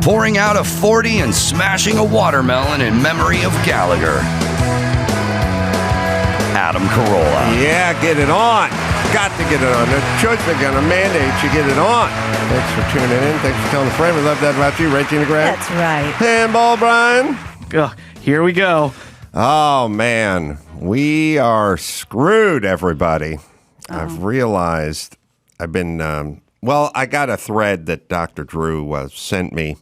pouring out a 40 and smashing a watermelon in memory of Gallagher. Adam Carolla. Yeah, get it on. Got to get it on. The choice they're going to mandate you get it on. Thanks for tuning in. Thanks for telling a friend. We love that about you, right, Gina Grad? That's right. Handball, Brian. Here we go. Oh, man. We are screwed, everybody. I've realized I've been, I got a thread that Dr. Drew sent me.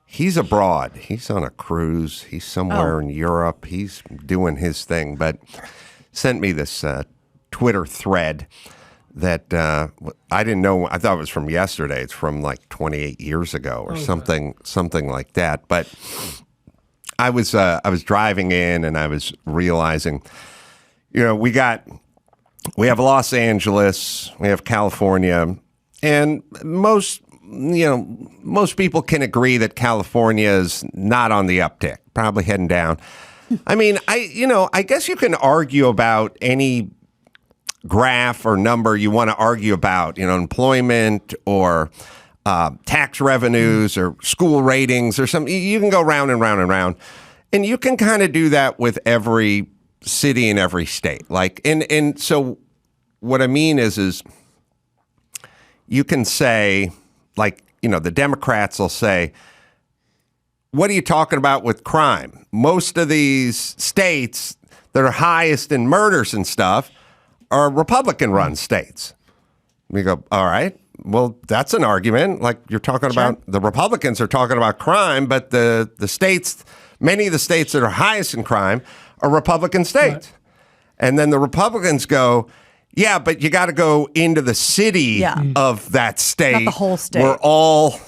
He's abroad. He's on a cruise. He's somewhere in Europe. He's doing his thing, but sent me this Twitter thread that I didn't know. I thought it was from yesterday. It's from like 28 years ago or something like that. But I was driving in and I was realizing, we have Los Angeles, we have California, and most people can agree that California is not on the uptick, probably heading down. I mean, I guess you can argue about any graph or number you want to argue about, employment or tax revenues or school ratings or something. You can go round and round and round. And you can kind of do that with every city in every state. And so what I mean is you can say, the Democrats will say, what are you talking about with crime? Most of these states that are highest in murders and stuff are Republican-run states. We go, all right, well, that's an argument. Like you're talking about, the Republicans are talking about crime, but the states, many of the states that are highest in crime are Republican states. Right. And then the Republicans go, yeah, but you got to go into the city of that state. Not the whole state. We're all,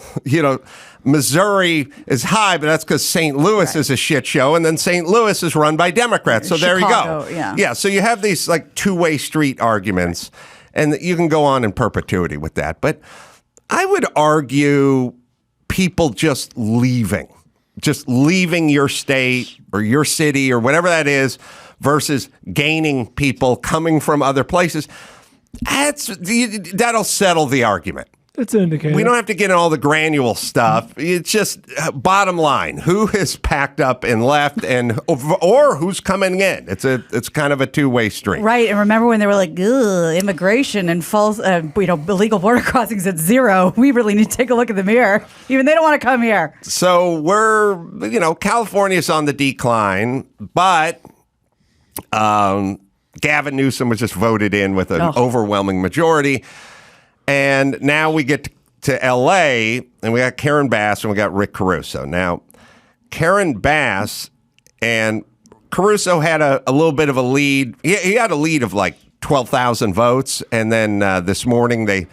Missouri is high, but that's because St. Louis is a shit show, and then St. Louis is run by Democrats. So there you go. Yeah, so you have these two-way street arguments, and you can go on in perpetuity with that. But I would argue people just leaving your state or your city or whatever that is, versus gaining people coming from other places, that'll settle the argument. It's an indicator. We don't have to get in all the granule stuff. It's just bottom line: who has packed up and left, and or who's coming in. It's kind of a two-way street, right? And remember when they were like, "Ugh, immigration and false, illegal border crossings at zero." We really need to take a look in the mirror. Even they don't want to come here. So California's on the decline, but Gavin Newsom was just voted in with an overwhelming majority. And now we get to L.A., and we got Karen Bass and we got Rick Caruso. Now, Karen Bass and Caruso had a little bit of a lead. He had a lead of 12,000 votes. And then this morning they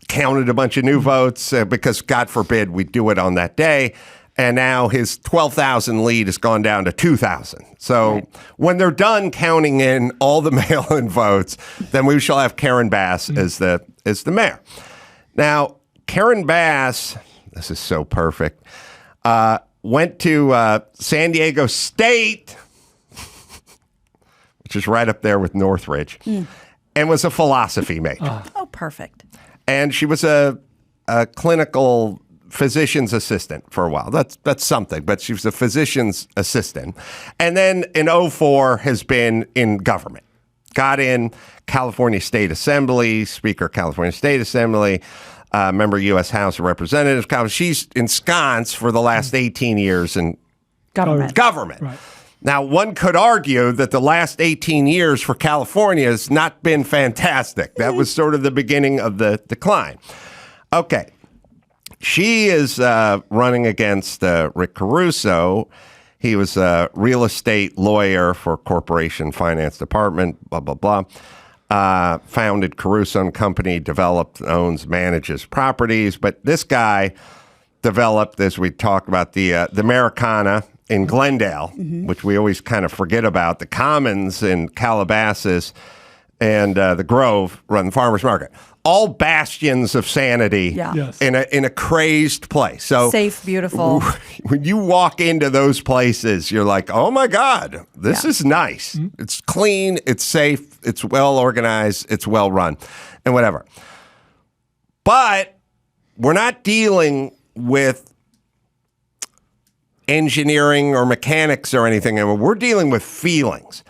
counted a bunch of new votes because, God forbid, we do it on that day. And now his 12,000 lead has gone down to 2,000. So when they're done counting in all the mail-in votes, then we shall have Karen Bass as the mayor. Now, Karen Bass, this is so perfect, went to San Diego State, which is right up there with Northridge, and was a philosophy major. Oh, perfect. And she was a clinical physician's assistant for a while. That's something, but she was a physician's assistant. And then in 2004 has been in government. Got in California State Assembly, Speaker of California State Assembly, member U.S. House of Representatives. She's ensconced for the last 18 years in government. Right. Now, one could argue that the last 18 years for California has not been fantastic. That was sort of the beginning of the decline. Okay. She is running against Rick Caruso. He was a real estate lawyer for Corporation Finance Department, blah, blah, blah. Founded Caruso and Company, developed, owns, manages properties. But this guy developed, as we talked about, the Americana in Glendale, which we always kind of forget about, the Commons in Calabasas, and the Grove run the farmers market. All bastions of sanity in a crazed place. So safe, beautiful. When you walk into those places, you're like, oh my God, this is nice. Mm-hmm. It's clean, it's safe, it's well organized, it's well run, and whatever. But we're not dealing with engineering or mechanics or anything. And we're dealing with feelings.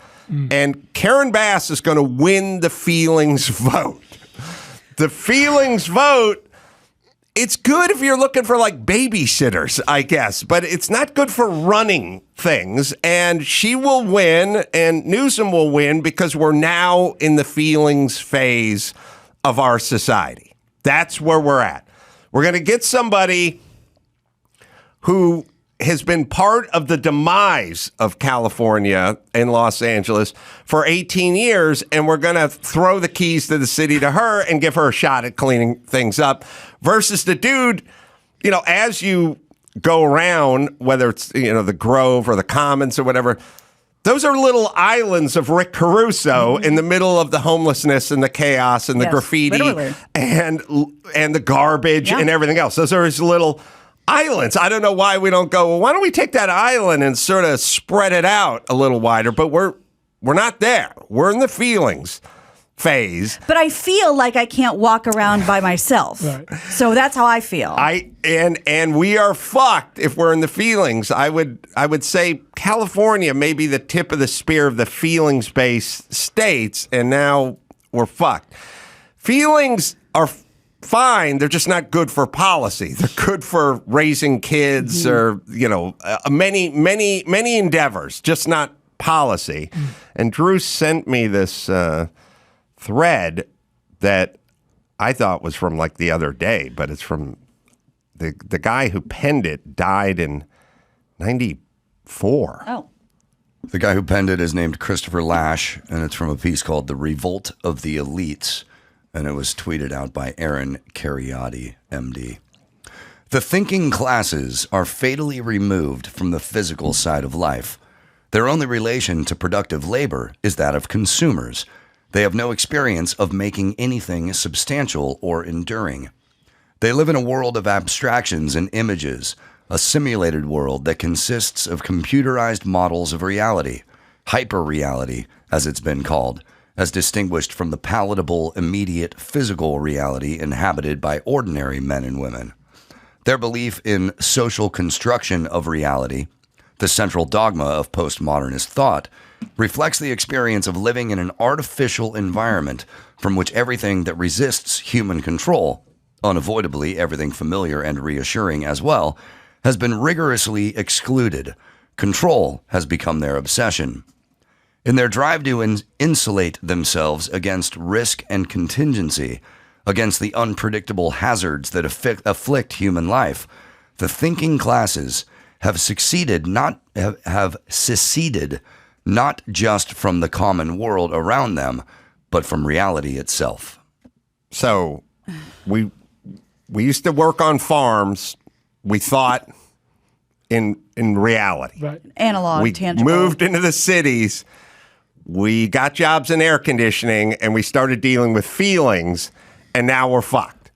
And Karen Bass is going to win the feelings vote. The feelings vote, it's good if you're looking for like babysitters, I guess, but it's not good for running things. And she will win and Newsom will win because we're now in the feelings phase of our society. That's where we're at. We're going to get somebody who has been part of the demise of California and Los Angeles for 18 years, and we're going to throw the keys to the city to her and give her a shot at cleaning things up versus the dude, you know, as you go around, whether it's, you know, the Grove or the Commons or whatever, those are little islands of Rick Caruso in the middle of the homelessness and the chaos and the graffiti and the garbage and everything else. Those are his little islands. I don't know why we don't go, well, why don't we take that island and sort of spread it out a little wider? But we're not there. We're in the feelings phase. But I feel like I can't walk around by myself. Right. So that's how I feel. And we are fucked if we're in the feelings. I would say California may be the tip of the spear of the feelings-based states, and now we're fucked. Feelings are fine. They're just not good for policy. They're good for raising kids or, you know, many endeavors, just not policy. And Drew sent me this thread that I thought was from like the other day, but it's from the guy who penned it died in 94. Oh. The guy who penned it is named Christopher Lash, and it's from a piece called The Revolt of the Elites. And it was tweeted out by Aaron Cariotti, MD. The thinking classes are fatally removed from the physical side of life. Their only relation to productive labor is that of consumers. They have no experience of making anything substantial or enduring. They live in a world of abstractions and images, a simulated world that consists of computerized models of reality, hyper-reality, as it's been called, as distinguished from the palatable, immediate physical reality inhabited by ordinary men and women. Their belief in social construction of reality, the central dogma of postmodernist thought, reflects the experience of living in an artificial environment from which everything that resists human control, unavoidably everything familiar and reassuring as well, has been rigorously excluded. Control has become their obsession. In their drive to insulate themselves against risk and contingency, against the unpredictable hazards that afflict human life, the thinking classes have seceded not just from the common world around them, but from reality itself. So we used to work on farms. We thought in reality. Right. Analog, tangible. We moved into the cities. We got jobs in air conditioning, and we started dealing with feelings, and now we're fucked.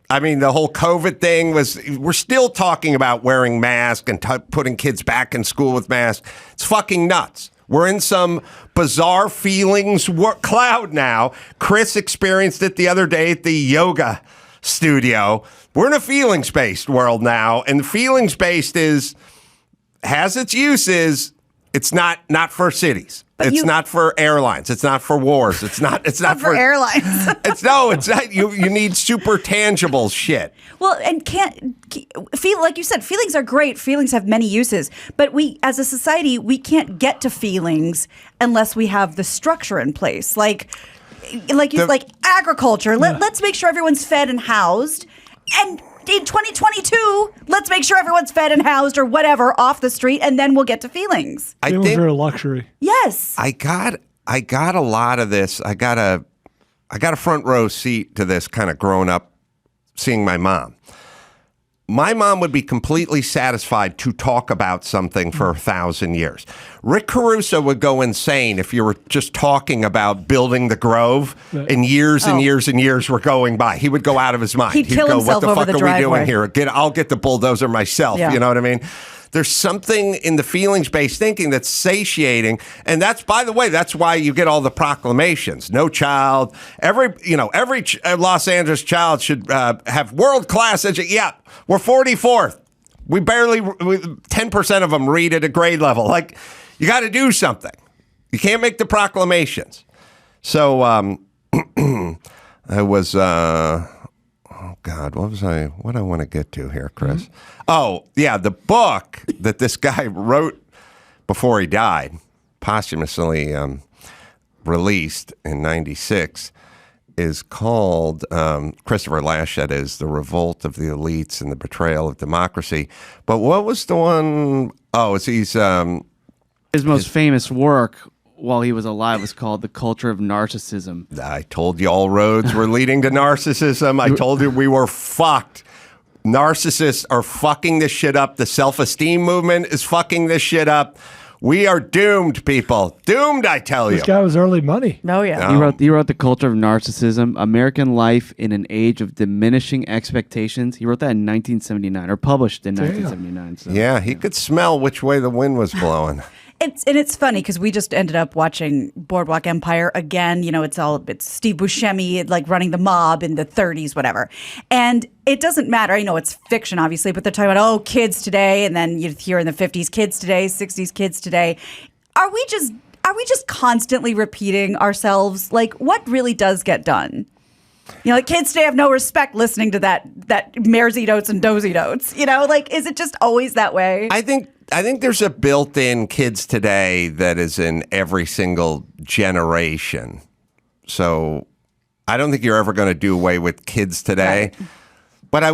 I mean, the whole COVID thing we're still talking about wearing masks and putting kids back in school with masks. It's fucking nuts. We're in some bizarre feelings cloud now. Chris experienced it the other day at the yoga studio. We're in a feelings-based world now, and the feelings-based has its uses. It's not for cities. It's not for airlines. It's not for wars. It's not for airlines. It's not. You need super tangible shit. Well, and feel like you said, feelings are great. Feelings have many uses, but we, as a society, we can't get to feelings unless we have the structure in place, like agriculture. Let's make sure everyone's fed and housed, and in 2022, let's make sure everyone's fed and housed or whatever off the street, and then we'll get to feelings. Feelings are a luxury. Yes. I got a lot of this. I got a front row seat to this kind of growing up, seeing my mom. My mom would be completely satisfied to talk about something for 1,000 years. Rick Caruso would go insane if you were just talking about building the Grove, and years and years and years were going by. He would go out of his mind. He'd kill go, himself what the over fuck the are driveway. we doing here? I'll get the bulldozer myself. Yeah. You know what I mean? There's something in the feelings-based thinking that's satiating, and that's, by the way, that's why you get all the proclamations. No child, every Los Angeles child should have world-class education. Yeah, we're 44th. We 10% of them read at a grade level. Like, you got to do something. You can't make the proclamations. So I was, oh God, what I want to get to here, Chris? Mm-hmm. Oh, yeah, the book that this guy wrote before he died, posthumously released in 96, is called, Christopher Lasch, that is, The Revolt of the Elites and the Betrayal of Democracy. But what was the one? Oh, it's his most famous work while he was alive was called The Culture of Narcissism. I told you all roads were leading to narcissism. I told you we were fucked. Narcissists are fucking this shit up. The self-esteem movement is fucking this shit up. We are doomed, people. Doomed, I tell you. This guy was early money. Oh, yeah. He wrote The Culture of Narcissism, American Life in an Age of Diminishing Expectations. He wrote that in 1979, or published in 1979. So, yeah, he could smell which way the wind was blowing. It's funny because we just ended up watching Boardwalk Empire again. You know, it's Steve Buscemi like running the mob in the 30s, whatever. And it doesn't matter. I know it's fiction, obviously, but they're talking about kids today, and then you hear in the 50s kids today, 60s kids today. Are we just constantly repeating ourselves? Like, what really does get done? You know, like kids today have no respect listening to that Maresy Notes and Dozy Notes. You know, like, is it just always that way? I think there's a built-in kids today that is in every single generation. So I don't think you're ever going to do away with kids today. Right. But I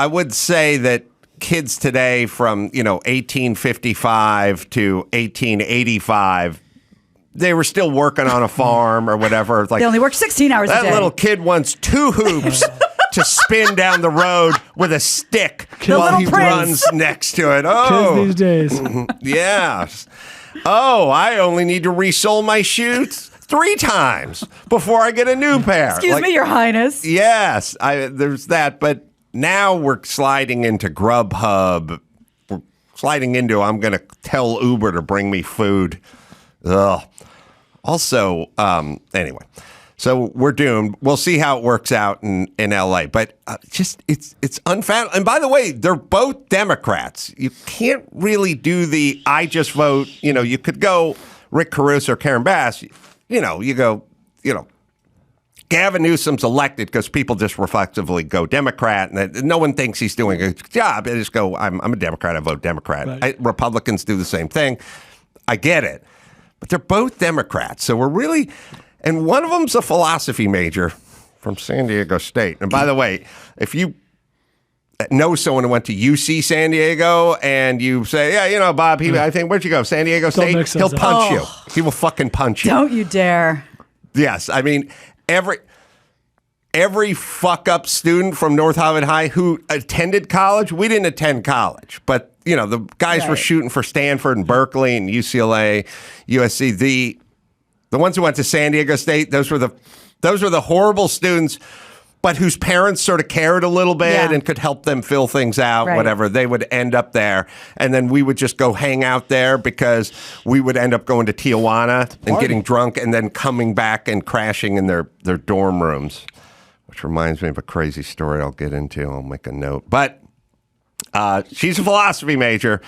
would say that kids today from, 1855 to 1885, they were still working on a farm or whatever. It's like, they only worked 16 hours a day. That little kid wants 2 hoops to spin down the road with a stick while he runs next to it. Oh, kids these days. Yeah. Oh, I only need to resole my shoes 3 times before I get a new pair. Excuse me, Your Highness. Yes, there's that. But now we're sliding into Grubhub. We're sliding into, I'm going to tell Uber to bring me food. Ugh. Also, anyway, so we're doomed. We'll see how it works out in LA. But it's unfathomable. And by the way, they're both Democrats. You can't really do the I just vote. You could go Rick Caruso or Karen Bass. You go, Gavin Newsom's elected because people just reflexively go Democrat, and no one thinks he's doing a good job. They just go, I'm a Democrat, I vote Democrat. Right. Republicans do the same thing. I get it. But they're both Democrats. So we're really, and one of them's a philosophy major from San Diego State. And by the way, if you know someone who went to UC San Diego and you say, Bob, I think, where'd you go? San Diego State? He'll punch you. He will fucking punch you. Don't you dare. Yes. I mean, every fuck up student from North Hollywood High who attended college, we didn't attend college, but the guys were shooting for Stanford and Berkeley and UCLA, USC. The ones who went to San Diego State, those were the horrible students, but whose parents sort of cared a little bit and could help them fill things out, whatever. They would end up there, and then we would just go hang out there because we would end up going to Tijuana and getting drunk and then coming back and crashing in their dorm rooms, which reminds me of a crazy story I'll get into. I'll make a note. But she's a philosophy major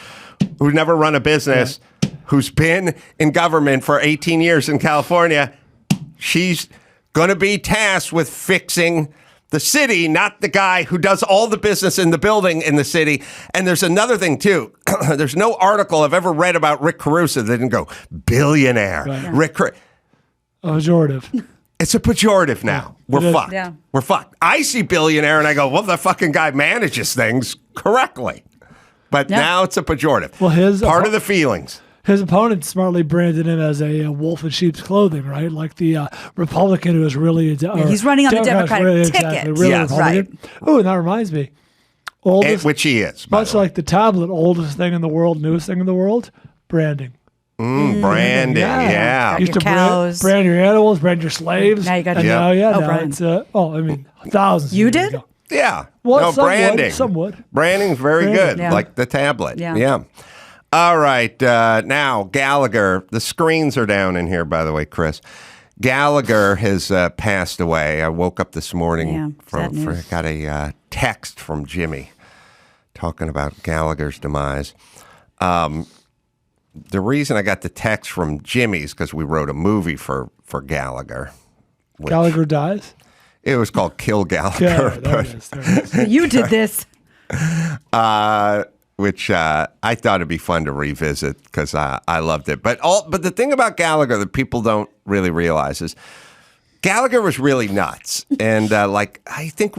who's never run a business, who's been in government for 18 years in California. She's going to be tasked with fixing the city, not the guy who does all the business in the building in the city. And there's another thing, too. There's no article I've ever read about Rick Caruso that didn't go, billionaire. Right. A pejorative. It's a pejorative now. We're fucked. Yeah. We're fucked. I see billionaire and I go, well, the fucking guy manages things correctly. But now it's a pejorative. Well, part of the feelings. His opponent smartly branded him as a wolf in sheep's clothing, right? Like the Republican who is really... he's running on the Democratic ticket. Exactly, really Republican. Right. Oh, and that reminds me. Which he is. Much like the tablet, oldest thing in the world, newest thing in the world, branding. Branding, yeah. Used to brand your animals, brand your slaves. Now you got to it's thousands. You did? Yeah. Well, branding. Some would. Branding's very good, like the tablet. Yeah. All right. Now, Gallagher. The screens are down in here, by the way, Chris. Gallagher has passed away. I woke up this morning got a text from Jimmy talking about Gallagher's demise. The reason I got the text from Jimmy is because we wrote a movie for Gallagher. Gallagher dies? It was called Kill Gallagher. Yeah, there it is. You did this. Which I thought it'd be fun to revisit because I loved it. But the thing about Gallagher that people don't really realize is Gallagher was really nuts. And I think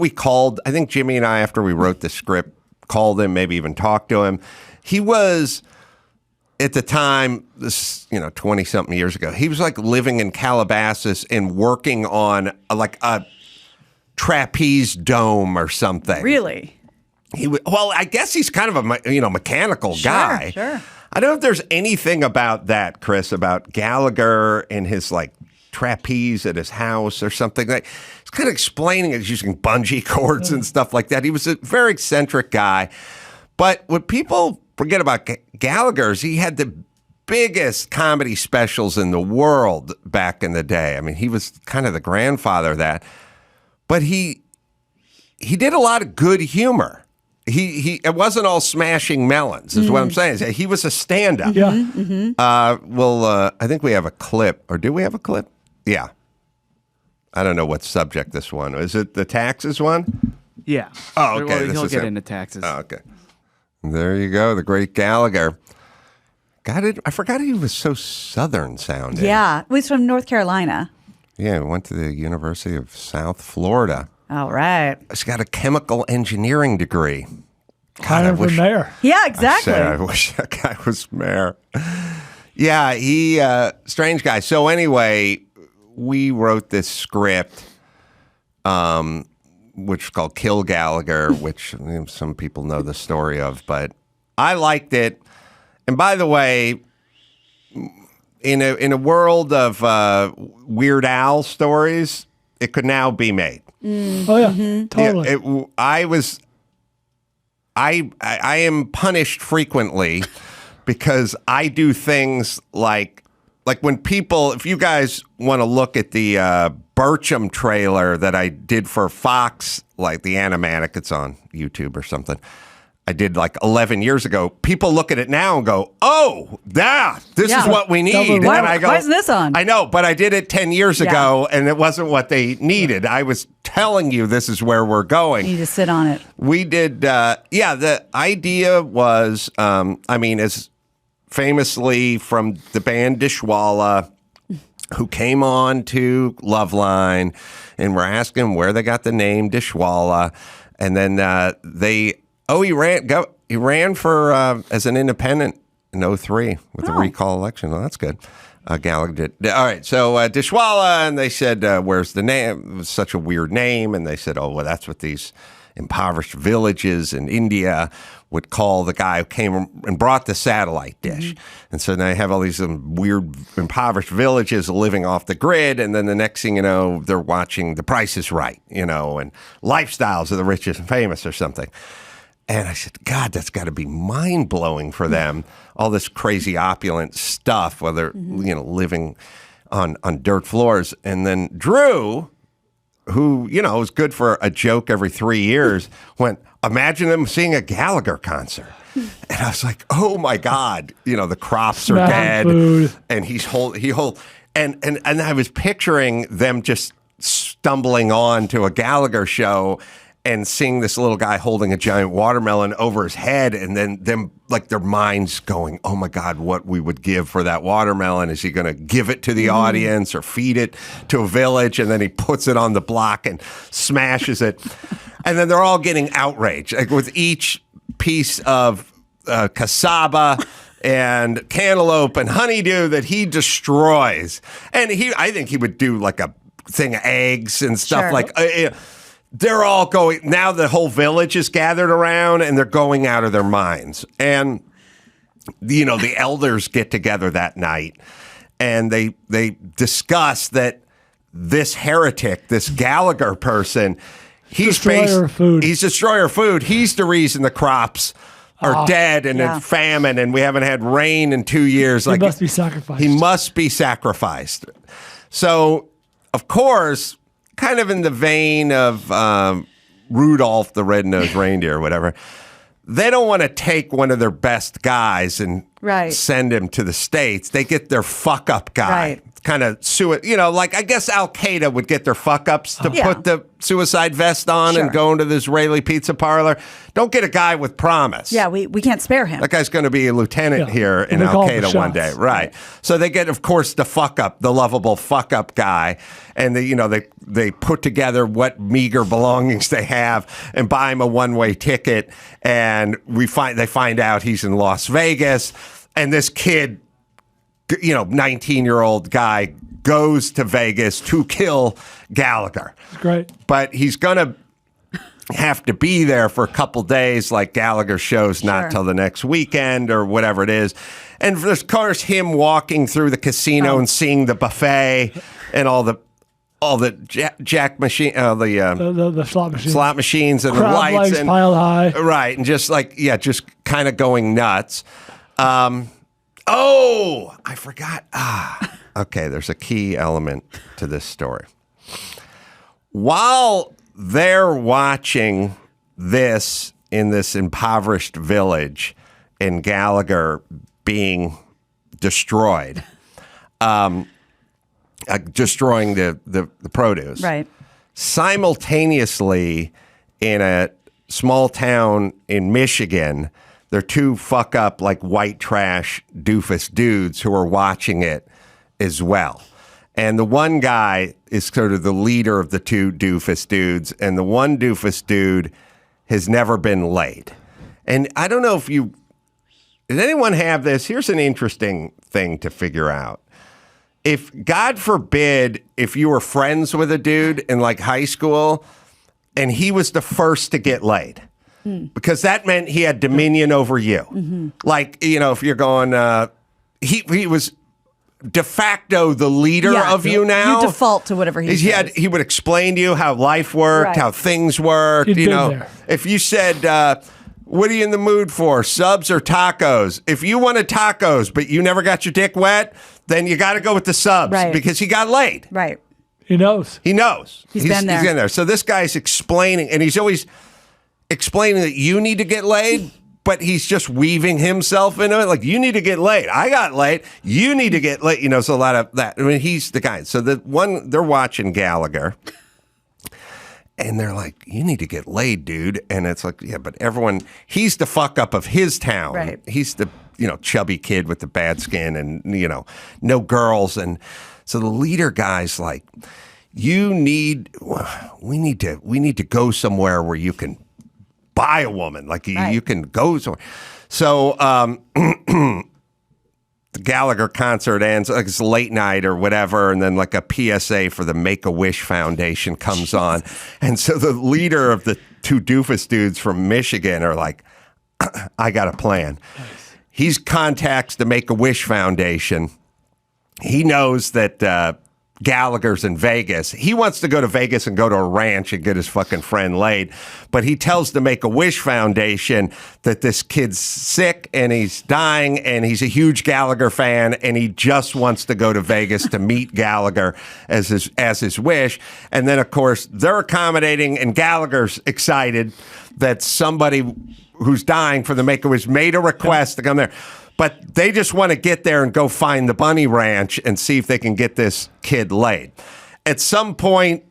Jimmy and I, after we wrote the script, called him, maybe even talked to him. He was, at the time, 20-something years ago, he was like living in Calabasas and working on a trapeze dome or something. Really? I guess he's kind of a mechanical guy. Sure. I don't know if there's anything about that, Chris, about Gallagher and his trapeze at his house or something. He's kind of explaining it using bungee cords and stuff like that. He was a very eccentric guy. But what people forget about Gallagher is he had the biggest comedy specials in the world back in the day. I mean, he was kind of the grandfather of that. But he did a lot of good humor. It wasn't all smashing melons, is what I'm saying. He was a stand-up. Yeah. I think we have a clip. Or do we have a clip? Yeah. I don't know what subject this one. Is it the taxes one? Yeah. Oh, okay. Well, he'll get into taxes. Oh, okay. There you go. The great Gallagher. Got it. I forgot he was so Southern sounding. Yeah. He was from North Carolina. Yeah, went to the University of South Florida. All right. He's got a chemical engineering degree. Kind of a mayor. Yeah, exactly. I wish that guy was mayor. Yeah, he strange guy. So anyway, we wrote this script, which is called Kill Gallagher, which some people know the story of, but I liked it. And by the way, in a world of Weird Al stories, it could now be made. Oh yeah, totally. I am punished frequently because I do things like when people, if you guys want to look at the Bircham trailer that I did for Fox, like the Animatic, it's on YouTube or something. I did 11 years ago. People look at it now and go, "Oh, this is what we need." And I go, "Why isn't this on?" I know, but I did it 10 years ago, and it wasn't what they needed. I was telling you this is where we're going. You need to sit on it. We did, the idea was, as famously from the band Dishwalla, who came on to Loveline, and we're asking where they got the name Dishwalla, and then he ran for as an independent in 2003 with the recall election. Well, that's good. Gallagher did. All right, so Dishwalla, and they said, where's the name? It was such a weird name. And they said, oh, well, that's what these impoverished villages in India would call the guy who came and brought the satellite dish. And so they have all these weird impoverished villages living off the grid. And then the next thing you know, they're watching The Price is Right, and Lifestyles of the Rich and Famous or something. And I said, God, that's got to be mind-blowing for them, all this crazy opulent stuff while they're, living on dirt floors. And then Drew, who, is good for a joke every 3 years, went, imagine them seeing a Gallagher concert. And I was like, oh, my God, the crops are dead. Food. And and I was picturing them just stumbling on to a Gallagher show and seeing this little guy holding a giant watermelon over his head, and then them, their minds going, oh my God, what we would give for that watermelon. Is he going to give it to the audience or feed it to a village? And then he puts it on the block and smashes it. And then they're all getting outraged, with each piece of cassava and cantaloupe and honeydew that he destroys. And I think he would do a thing of eggs and stuff they're all going, now the whole village is gathered around and they're going out of their minds. And, the elders get together that night and they discuss that this heretic, this Gallagher person, he's destroyer of food. He's the reason the crops are dead and yeah. it's famine and we haven't had rain in 2 years. He must be sacrificed. He must be sacrificed. So, of course, kind of in the vein of Rudolph the Red-Nosed Reindeer or whatever, they don't want to take one of their best guys and send him to the States. They get their fuck-up guy. Right. Kind of, like I guess Al-Qaeda would get their fuck-ups to put the suicide vest on and go into the Israeli pizza parlor. Don't get a guy with promise. Yeah, we can't spare him. That guy's going to be a lieutenant here in Al-Qaeda one day. Right. So they get, of course, the fuck-up, the lovable fuck-up guy. And, they put together what meager belongings they have and buy him a one-way ticket. And they find out he's in Las Vegas. And this kid, 19-year-old guy goes to Vegas to kill Gallagher. Great. But he's going to have to be there for a couple days, like Gallagher shows not till the next weekend or whatever it is. And of course, him walking through the casino and seeing the buffet and all the jack machine, the slot machines and crowd the lights legs and piled high. Right. And just kind of going nuts. I forgot. Okay, there's a key element to this story. While they're watching this in this impoverished village and Gallagher being destroyed, destroying the produce. Right. Simultaneously, in a small town in Michigan, there are two fuck-up, white trash doofus dudes who are watching it as well. And the one guy is sort of the leader of the two doofus dudes, and the one doofus dude has never been laid. And I don't know if did anyone have this? Here's an interesting thing to figure out. If, God forbid, if you were friends with a dude in high school and he was the first to get laid, because that meant he had dominion over you. Mm-hmm. If you're going, he was de facto the leader of you now. You default to whatever he says. He would explain to you how life worked, how things worked. If you said, what are you in the mood for, subs or tacos? If you wanted tacos, but you never got your dick wet, then you got to go with the subs because he got laid. Right. He knows. He's been there. He's in there. So this guy's explaining, and he's always explaining that you need to get laid, but he's just weaving himself into it. You need to get laid. I got laid. You need to get laid. So a lot of that. I mean, he's the guy. So they're watching Gallagher, and they're like, you need to get laid, dude. And it's but everyone, he's the fuck up of his town. Right. He's the, chubby kid with the bad skin and, no girls. And so the leader guy's like, we need to go somewhere where you can buy a woman, you can go somewhere. So the Gallagher concert ends, it's late night or whatever, and then a PSA for the Make-A-Wish Foundation comes on. And so the leader of the two doofus dudes from Michigan are like, I got a plan. Nice. He contacts the Make-A-Wish Foundation. He knows that Gallagher's in Vegas. He wants to go to Vegas and go to a ranch and get his fucking friend laid. But he tells the Make-A-Wish Foundation that this kid's sick and he's dying and he's a huge Gallagher fan and he just wants to go to Vegas to meet Gallagher as his wish. And then, of course, they're accommodating and Gallagher's excited that somebody who's dying for the Make-A-Wish made a request to come there. But they just want to get there and go find the bunny ranch and see if they can get this kid laid. At some point,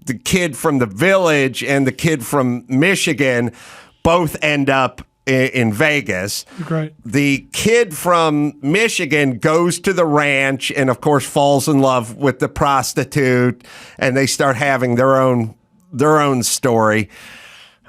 the kid from the village and the kid from Michigan both end up in Vegas. Great. The kid from Michigan goes to the ranch and, of course, falls in love with the prostitute, and they start having their own story.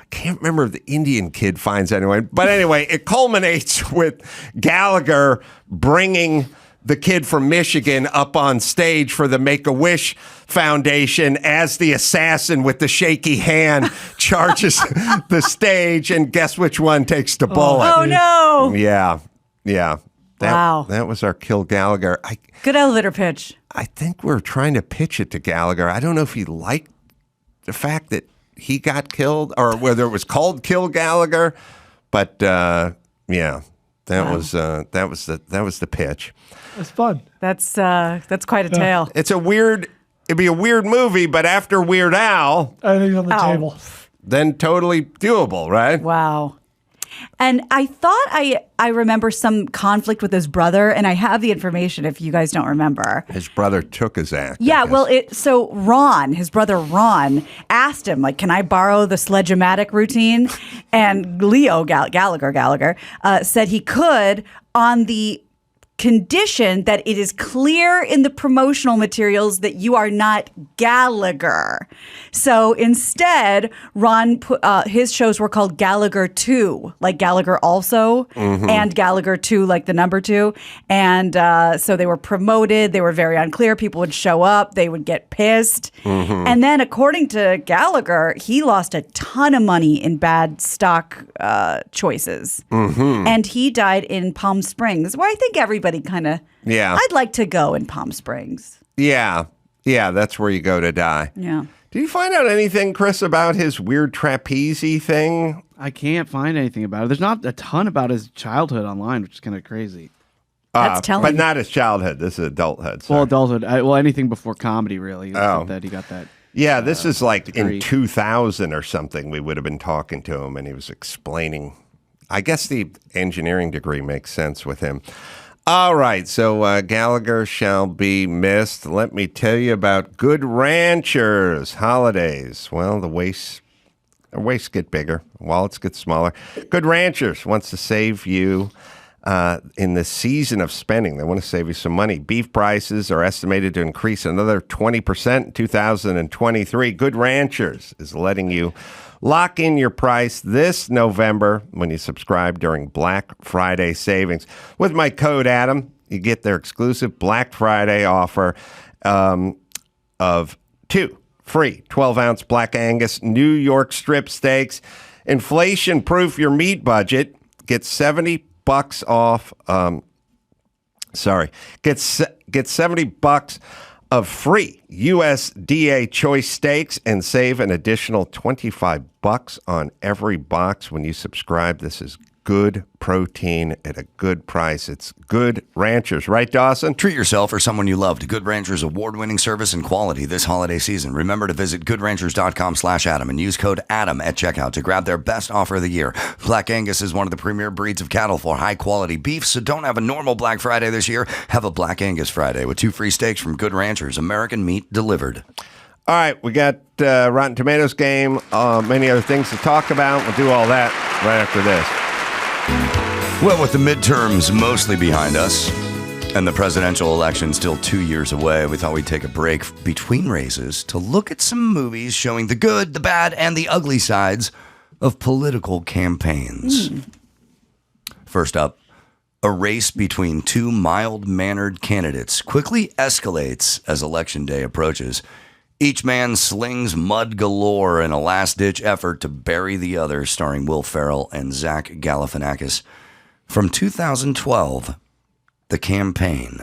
Can't remember if the Indian kid finds anyone. But anyway, it culminates with Gallagher bringing the kid from Michigan up on stage for the Make-A-Wish Foundation as the assassin with the shaky hand charges the stage. And guess which one takes the bullet? Oh, no. Yeah. Wow. That was our Kill Gallagher. Good elevator pitch. I think we're trying to pitch it to Gallagher. I don't know if he liked the fact that he got killed or whether it was called Kill Gallagher, But yeah, that was the pitch. It's fun. That's quite a tale. It'd be a weird movie, but after Weird Al, Anything's on the table. then totally doable, right? Wow. And I thought I remember some conflict with his brother, and I have the information if you guys don't remember. His brother took his act. Yeah, well, so Ron, his brother Ron, asked him, like, can I borrow the sledge-o-matic routine? And Leo Gallagher said he could on the condition that it is clear in the promotional materials that you are not Gallagher. So instead, Ron put his shows were called Gallagher 2, like Gallagher also, and Gallagher 2, like the number 2. And so they were promoted. They were very unclear. People would show up. They would get pissed. And then, according to Gallagher, he lost a ton of money in bad stock choices. And he died in Palm Springs, where I think everybody kind of, I'd like to go in Palm Springs. Yeah, that's where you go to die. Yeah. Did you find out anything, Chris, about his weird trapeze thing? I can't find anything about it. There's not a ton about his childhood online, which is kind of crazy. That's telling. But not his childhood. This is adulthood. Sorry. Well, adulthood. Anything before comedy, really. That he got that. Yeah, this is like degree. in 2000 or something. We would have been talking to him, and he was explaining. I guess the engineering degree makes sense with him. All right, so Gallagher shall be missed. Let me tell you about Good Ranchers holidays. Well, the waists get bigger, wallets get smaller. Good Ranchers wants to save you in the season of spending. They want to save you some money. Beef prices are estimated to increase another 20% in 2023. Good Ranchers is letting you lock in your price this November when you subscribe during Black Friday savings. With my code Adam, you get their exclusive Black Friday offer of 2 free 12-ounce Black Angus New York strip steaks. Inflation-proof your meat budget. Get $70 off. Get $70 of free USDA choice steaks and save an additional $25 on every box when you subscribe. This is good protein at a good price. It's Good Ranchers, right, Dawson? Treat yourself or someone you love to Good Ranchers' award-winning service and quality this holiday season. Remember to visit goodranchers.com/Adam and use code Adam at checkout to grab their best offer of the year. Black Angus is one of the premier breeds of cattle for high-quality beef, so don't have a normal Black Friday this year. Have a Black Angus Friday with 2 free steaks from Good Ranchers, American meat delivered. All right, we got Rotten Tomatoes game, many other things to talk about. We'll do all that right after this. Well, with the midterms mostly behind us and the presidential election still 2 years away, we thought we'd take a break between races to look at some movies showing the good, the bad, and the ugly sides of political campaigns. First up, a race between 2 mild-mannered candidates quickly escalates as Election Day approaches. Each man slings mud galore in a last-ditch effort to bury the other, starring Will Ferrell and Zach Galifianakis. From 2012, The Campaign.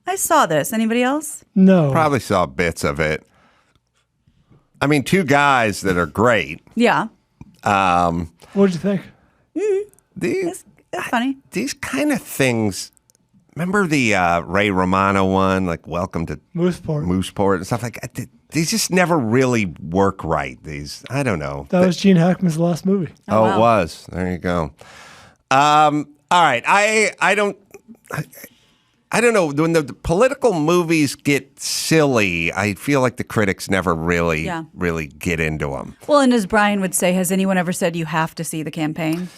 I saw this. Anybody else? No. Probably saw bits of it. I mean, 2 guys that are great. Yeah. What did you think? These It's funny. These kind of things. Remember the Ray Romano one, like Welcome to Mooseport and stuff like that? These just never really work right. These, I don't know. That was Gene Hackman's last movie. Oh, wow. It was. There you go. All right. I don't know. When the political movies get silly, I feel like the critics never really get into them. Well, and as Brian would say, has anyone ever said you have to see The Campaign?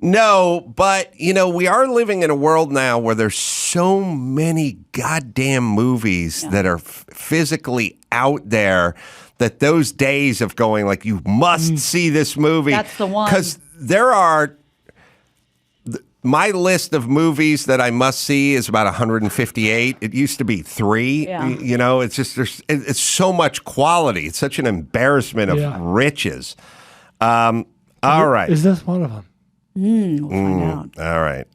No, but, we are living in a world now where there's so many goddamn movies that are physically out there that those days of going like, you must see this movie. That's the one. Because there are, my list of movies that I must see is about 158. It used to be 3. Yeah. It's just, it's so much quality. It's such an embarrassment of riches. All right. Is this one of them? We'll find out. All right.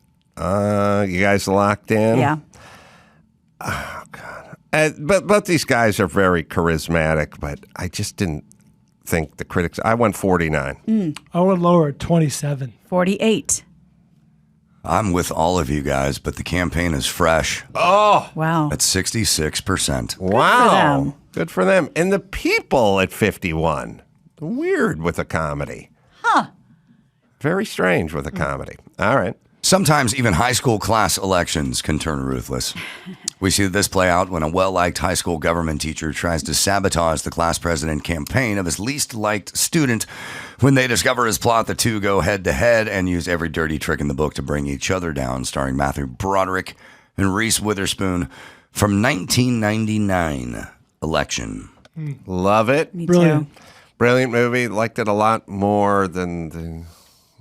You guys locked in? Yeah. Oh, God. But both these guys are very charismatic, but I just didn't think the critics? I went 49. I would lower it 27. 48. I'm with all of you guys, but the campaign is fresh Oh, Wow. at 66%. wow. them. Good for them. And the people at 51. Weird with a comedy. Huh. Very strange with a comedy. All right. Sometimes even high school class elections can turn ruthless. We see this play out when a well-liked high school government teacher tries to sabotage the class president campaign of his least liked student. When they discover his plot, the two go head-to-head and use every dirty trick in the book to bring each other down, starring Matthew Broderick and Reese Witherspoon from 1999 election. Love it. Me Brilliant. too. Brilliant movie. Liked it a lot more than the...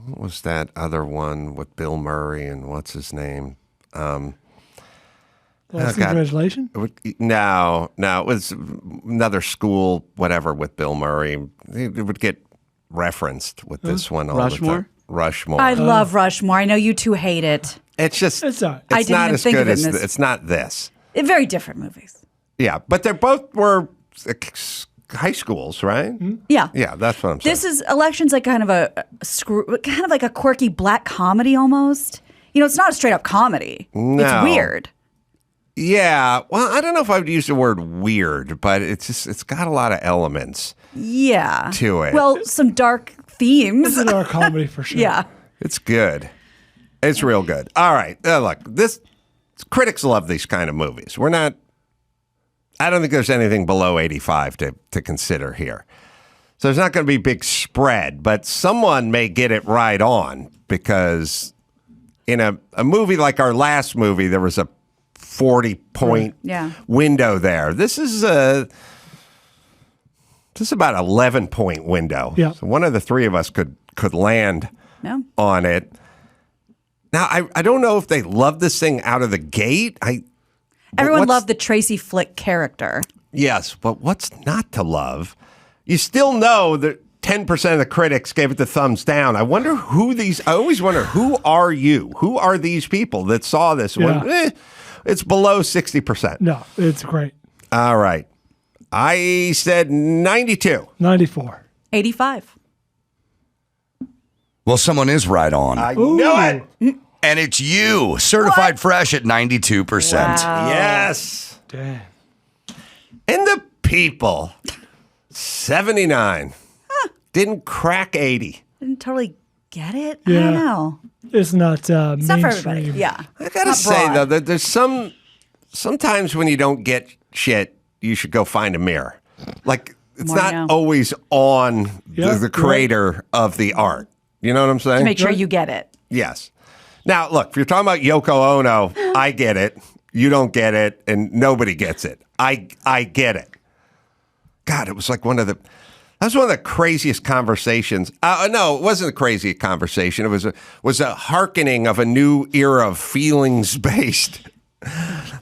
What was that other one with Bill Murray and what's his name? Last God. Congratulations. No, it was another school, whatever, with Bill Murray. It would get referenced with this one all the Rushmore? time. Rushmore. I love Rushmore. I know you two hate it. It's just, It's all right. I it's didn't not even as think good of it as, in this. it's not this. Very different movies. Yeah, but they both were high schools, right? Yeah. Yeah, that's what I'm saying. This is elections like kind of kind of like a quirky black comedy almost. You know, it's not a straight up comedy. No. It's weird. Yeah, well, I don't know if I would use the word weird, but it's got a lot of elements Yeah. to it. Well, some dark themes. It's an our comedy for sure. Yeah. It's good. It's real good. All right, look, critics love these kind of movies. I don't think there's anything below 85 to consider here. So there's not going to be a big spread, but someone may get it right on because in a movie like our last movie, there was a 40-point window there. This is about an 11-point window. Yeah. So one of the three of us could land on it. Now, I don't know if they love this thing out of the gate. Everyone loved the Tracy Flick character. Yes, but what's not to love? You still know that 10% of the critics gave it the thumbs down. I wonder I always wonder, who are you? Who are these people that saw this one? It's below 60%. No, it's great. All right. I said 92. 94. 85. Well, someone is right on. I knew it. And it's you, certified fresh at 92%. Wow. Yes. Damn. And the people, 79. Didn't crack 80. Didn't totally get it. I Yeah. don't know. It's not It's not for mainstream. everybody. Yeah. I gotta Not say broad. though, that there's sometimes when you don't get shit, you should go find a mirror. Like it's More not now. always on Yeah, the creator of the art. You know what I'm saying? To make sure you get it. Yes. Now look, if you're talking about Yoko Ono, I get it. You don't get it, and nobody gets it. I get it. God, it was like that was one of the craziest conversations. No, it wasn't a crazy conversation. It was a hearkening of a new era of feelings-based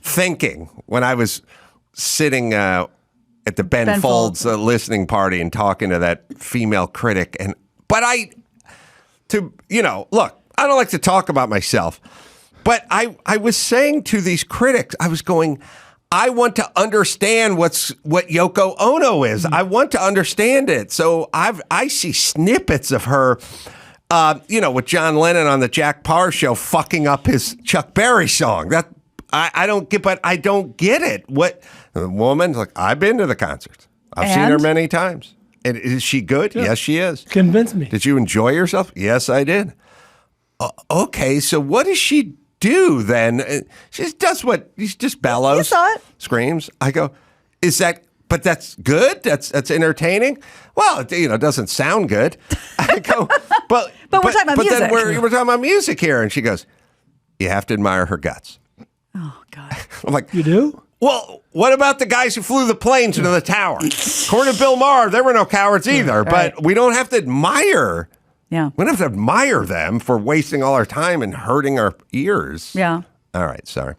thinking when I was sitting at the Ben Folds listening party and talking to that female critic. Look, I don't like to talk about myself, but I was saying to these critics, I was going, I want to understand what Yoko Ono is. I want to understand it. So I see snippets of her, with John Lennon on the Jack Parr show fucking up his Chuck Berry song. That I don't get, but I don't get it. What the woman? Like, I've been to the concerts. I've seen her many times. And is she good? Yeah. Yes, she is. Convince me. Did you enjoy yourself? Yes, I did. Okay, so what does she do then? She just does what? She just bellows. You saw it. Screams. I go, is that? But that's good. That's entertaining. Well, it doesn't sound good. I go, but we're talking about music. Then we're talking about music here, and she goes, you have to admire her guts. Oh, God. I'm like, You do? well, what about the guys who flew the planes into the tower? According to Bill Maher, there were no cowards either. Right. But we don't have to admire. Yeah. We don't have to admire them for wasting all our time and hurting our ears. Yeah. All right, sorry.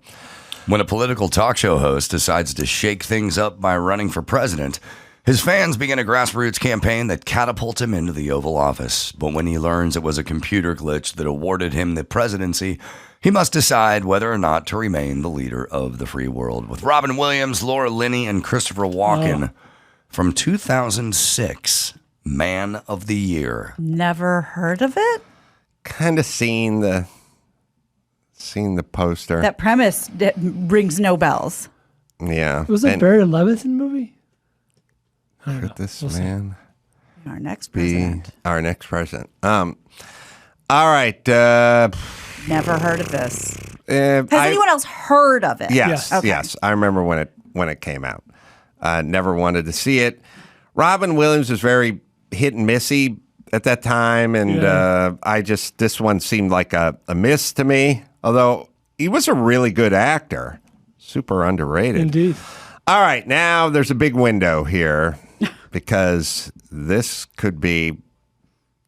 When a political talk show host decides to shake things up by running for president, his fans begin a grassroots campaign that catapults him into the Oval Office. But when he learns it was a computer glitch that awarded him the presidency, he must decide whether or not to remain the leader of the free world. With Robin Williams, Laura Linney, and Christopher Walken from 2006. Man of the Year. Never heard of it. Kind of seen the poster. That premise rings no bells. Yeah. Was it And Barry Levinson movie? could this man Our next be president. our next president? All right. Never heard of this. Has anyone else heard of it? Yes, Okay. yes. I remember when it came out. Never wanted to see it. Robin Williams was very hit and missy at that time, and this one seemed like a miss to me. Although he was a really good actor, super underrated. Indeed. All right, now there's a big window here because this could be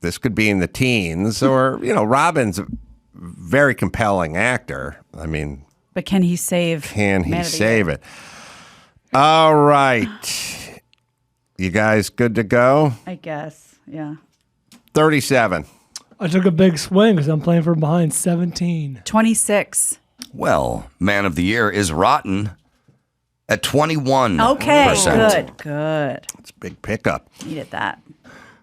in the teens, or Robin's a very compelling actor. I mean, But can he save? can he Man of the save Year? it? All right, you guys good to go? I guess. Yeah. 37. I took a big swing because I'm playing from behind 17. 26. Well, Man of the Year is Rotten at 21%. Okay. Good. It's a big pickup. Needed that.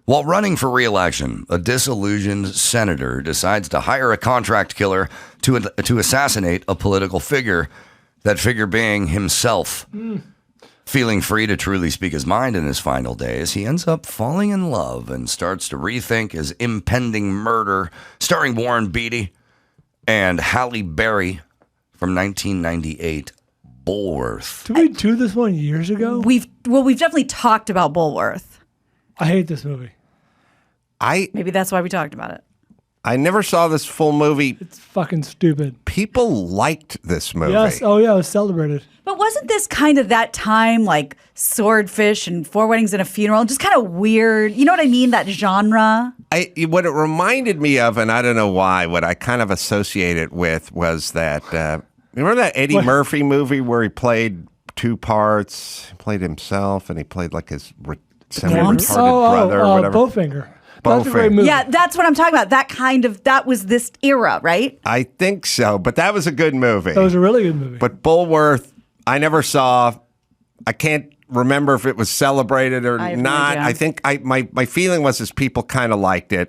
While running for re-election, a disillusioned senator decides to hire a contract killer to assassinate a political figure, that figure being himself. Feeling free to truly speak his mind in his final days, he ends up falling in love and starts to rethink his impending murder, starring Warren Beatty and Halle Berry from 1998, Bulworth. Did we do this one years ago? We've definitely talked about Bulworth. I hate this movie. Maybe that's why we talked about it. I never saw this full movie. It's fucking stupid. People liked this movie. Yes. Oh, yeah. It was celebrated. But wasn't this kind of that time, like Swordfish and Four Weddings and a Funeral, just kind of weird? You know what I mean? That genre. What it reminded me of, and I don't know why, what I kind of associate it with was that, remember that Eddie Murphy movie where he played two parts? He played himself and he played like his semi-retarded brother or whatever. Bowfinger. That's a great movie. Yeah, that's what I'm talking about. That was this era, right? I think so, but that was a good movie. That was a really good movie. But Bulworth, I never saw. I can't remember if it was celebrated or I have no not. idea. I think my feeling was people kind of liked it.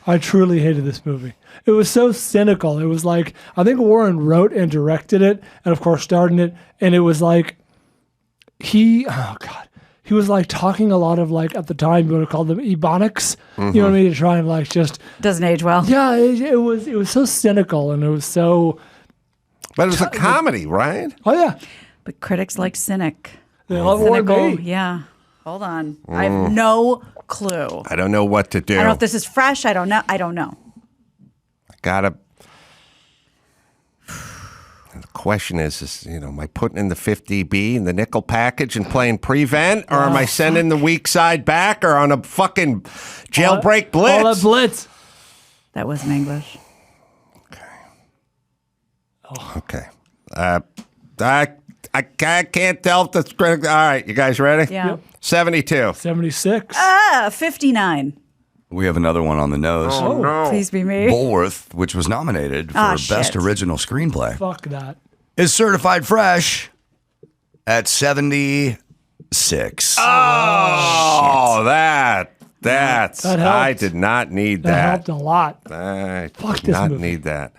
I truly hated this movie. It was so cynical. It was like, I think Warren wrote and directed it, and of course starred in it. And it was like, he was like talking a lot of like, at the time, you would have called them ebonics. You know what I mean? To try and like just. Doesn't age well. Yeah, it was so cynical, and it was so. But it was a comedy, right? Oh, yeah. But critics like cynic. They love Warren Cynical. Beatty. Yeah. Hold on. I have no clue. I don't know what to do. I don't know if this is fresh. I don't know. Gotta. The question is, am I putting in the 50B in the nickel package and playing prevent, or am I sending the weak side back, or on a fucking jailbreak blitz? All that blitz. That wasn't English. Okay. I can't tell if that's critical. All right, you guys ready? Yeah. 72. 76. 59. We have another one on the nose. no. Please be me. Bulworth, which was nominated for Best shit. Original Screenplay, Fuck that. is certified fresh at 76. Oh, that helped. I did not need That that. helped a lot. I Fuck did this not movie. need that.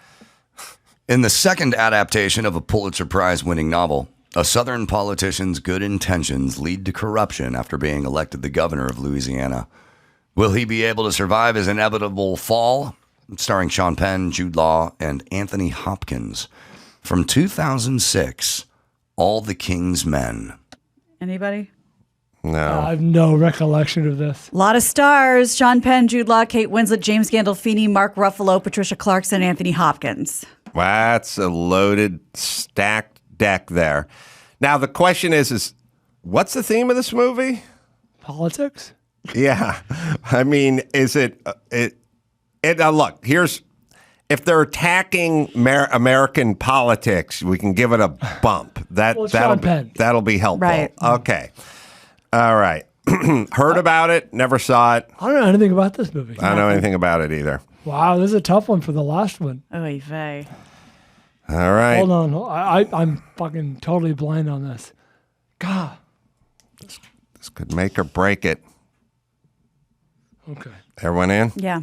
In the second adaptation of a Pulitzer Prize-winning novel, a Southern politician's good intentions lead to corruption after being elected the governor of Louisiana. Will he be able to survive his inevitable fall? Starring Sean Penn, Jude Law, and Anthony Hopkins. From 2006, All the King's Men. Anybody? No. I have no recollection of this. A lot of stars. Sean Penn, Jude Law, Kate Winslet, James Gandolfini, Mark Ruffalo, Patricia Clarkson, Anthony Hopkins. That's a loaded, stacked deck there. Now, the question is what's the theme of this movie? Politics? Yeah. I mean, is it look, if they're attacking American politics, we can give it a bump. Well, Sean Penn. That'll be helpful. Right. Okay. All right. Heard about it, never saw it. I don't know anything about this movie. I don't know anything about it either. Wow, this is a tough one for the last one. Oy vey. All right. Hold on. I'm fucking totally blind on this. God. This could make or break it. Okay. Everyone in? Yeah.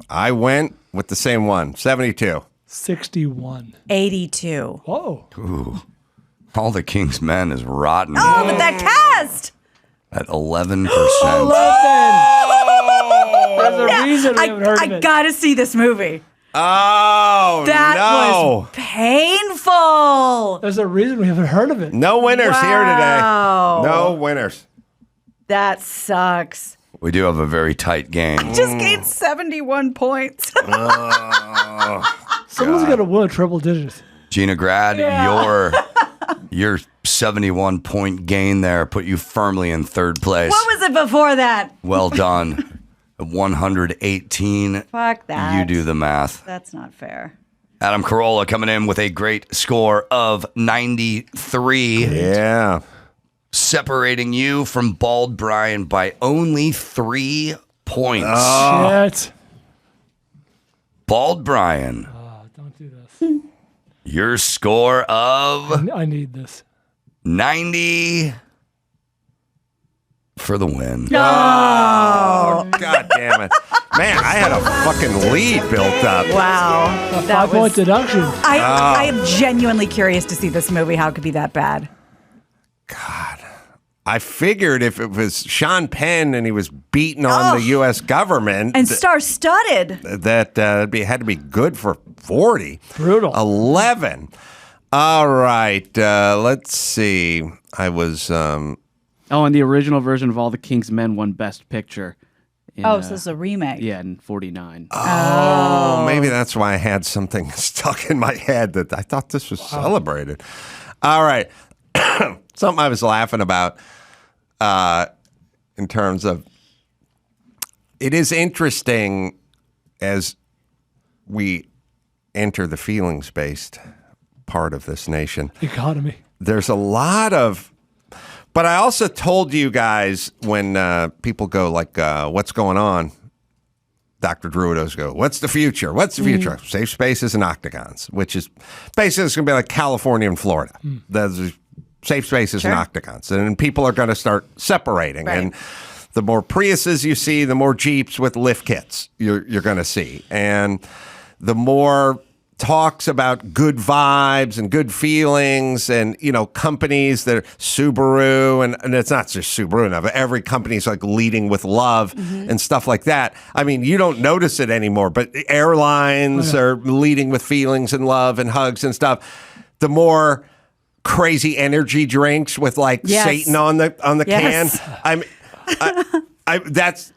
I went with the same one, 72. 61. 82. Whoa. Ooh. All the King's Men is rotten Oh, but that cast! at 11%. 11. There's a reason we haven't heard of I it. gotta see this movie. Oh, That no. was painful. There's a reason we haven't heard of it. No winners here today. Wow. No winners. That sucks. We do have a very tight game. Just gained 71 points. Someone's got to win triple digits. Gina Grad, your 71-point gain there put you firmly in third place. What was it before that? Well done. 118. Fuck that. You do the math. That's not fair. Adam Carolla coming in with a great score of 93. Yeah. Separating you from Bald Brian by only 3 points. Shit. Bald Brian, Don't do this. your score of I need this. 90 for the win. Oh, God damn it. Man, I had a fucking lead built up. Wow. A 5-point deduction. I am genuinely curious to see this movie. How it could be that bad? I figured if it was Sean Penn and he was beating on the U.S. government, And star-studded. that had to be good for 40. Brutal. 11. All right. Let's see. I was... Oh, and the original version of All the King's Men won Best Picture. In, So this is a remake. Yeah, in 49. Oh, maybe that's why I had something stuck in my head that I thought this was celebrated. All right. Something I was laughing about in terms of it is interesting as we enter the feelings-based part of this nation. Economy. There's a lot of, but I also told you guys when people go like, what's going on? Dr. Druidos go, what's the future? What's the future? Safe spaces and octagons, which is basically it's going to be like California and Florida. There's safe spaces and octagons. And people are going to start separating. Right. And the more Priuses you see, the more Jeeps with lift kits you're going to see. And the more talks about good vibes and good feelings and, you know, companies that are Subaru and it's not just Subaru now, but every company's like leading with love and stuff like that. I mean, you don't notice it anymore, but airlines are leading with feelings and love and hugs and stuff. The more crazy energy drinks with like Satan on the Yes. can. That's,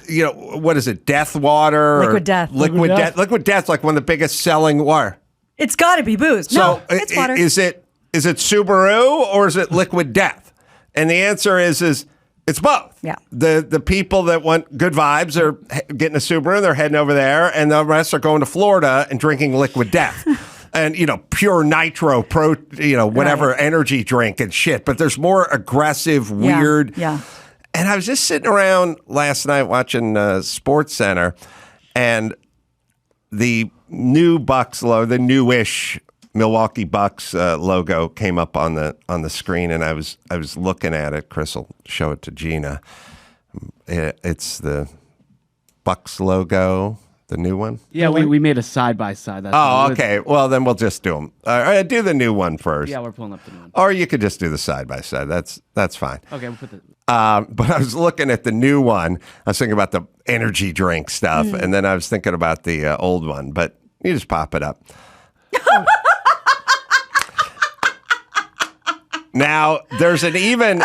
you know, what is it? Death water? Liquid Death. Liquid Death. Liquid Death's like one of the biggest selling water. It's got to be booze. No, it's water. Is it Subaru or is it Liquid Death? And the answer is it's both. Yeah. The people that want good vibes are getting a Subaru, they're heading over there, and the rest are going to Florida and drinking Liquid Death. And, you know, pure nitro, whatever energy drink and shit. But there's more aggressive, weird. Yeah. And I was just sitting around last night watching Sports Center, and the new Bucks logo, the newish Milwaukee Bucks logo came up on the screen, and I was looking at it. Chris will show it to Gina. It's the Bucks logo, the new one. Yeah, we made a side-by-side. That's Oh, okay. Well, then we'll just do them. Do the new one first. Yeah, we're pulling up the new one. Or you could just do the side-by-side. That's fine. Okay, we'll put the... But I was looking at the new one. I was thinking about the energy drink stuff, and then I was thinking about the old one. But you just pop it up. Now, there's an even...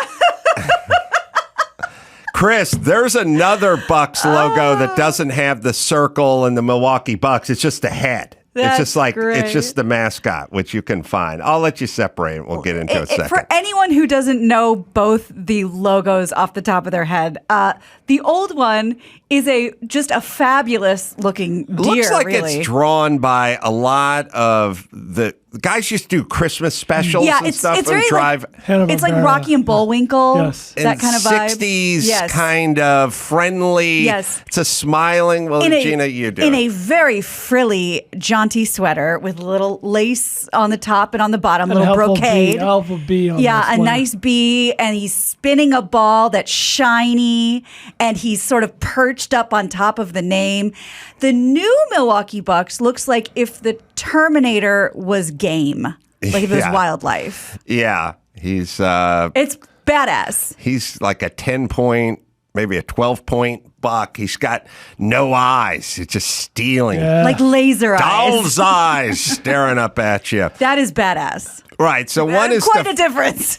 Chris, there's another Bucks logo that doesn't have the circle and the Milwaukee Bucks. It's just a head. That's it's just like great. It's just the mascot, which you can find. I'll let you separate it. We'll get into it in a second. For anyone who doesn't know both the logos off the top of their head, the old one is just a fabulous looking deer. Looks like really. it's drawn by a lot of the guys used to do Christmas specials and stuff it's and very drive. It's like Rocky and Bullwinkle. Yes. That kind of vibe. 60s Yes. kind of friendly. Yes. It's a smiling. Well, Gina, you do. In a very frilly, jaunty sweater with little lace on the top and on the bottom, And little helpful brocade. helpful bee on Yeah, the a sweater. nice bee, and he's spinning a ball that's shiny, and he's sort of perched up on top of the name. The new Milwaukee Bucks looks like if the Terminator was game, like if it was Yeah. wildlife. Yeah, he's It's badass. he's like a 10-point, maybe a 12-point buck. He's got no eyes. It's just stealing. Yeah. Like laser eyes. Doll's eyes staring up at you. That is badass. Right. So one is quite a difference.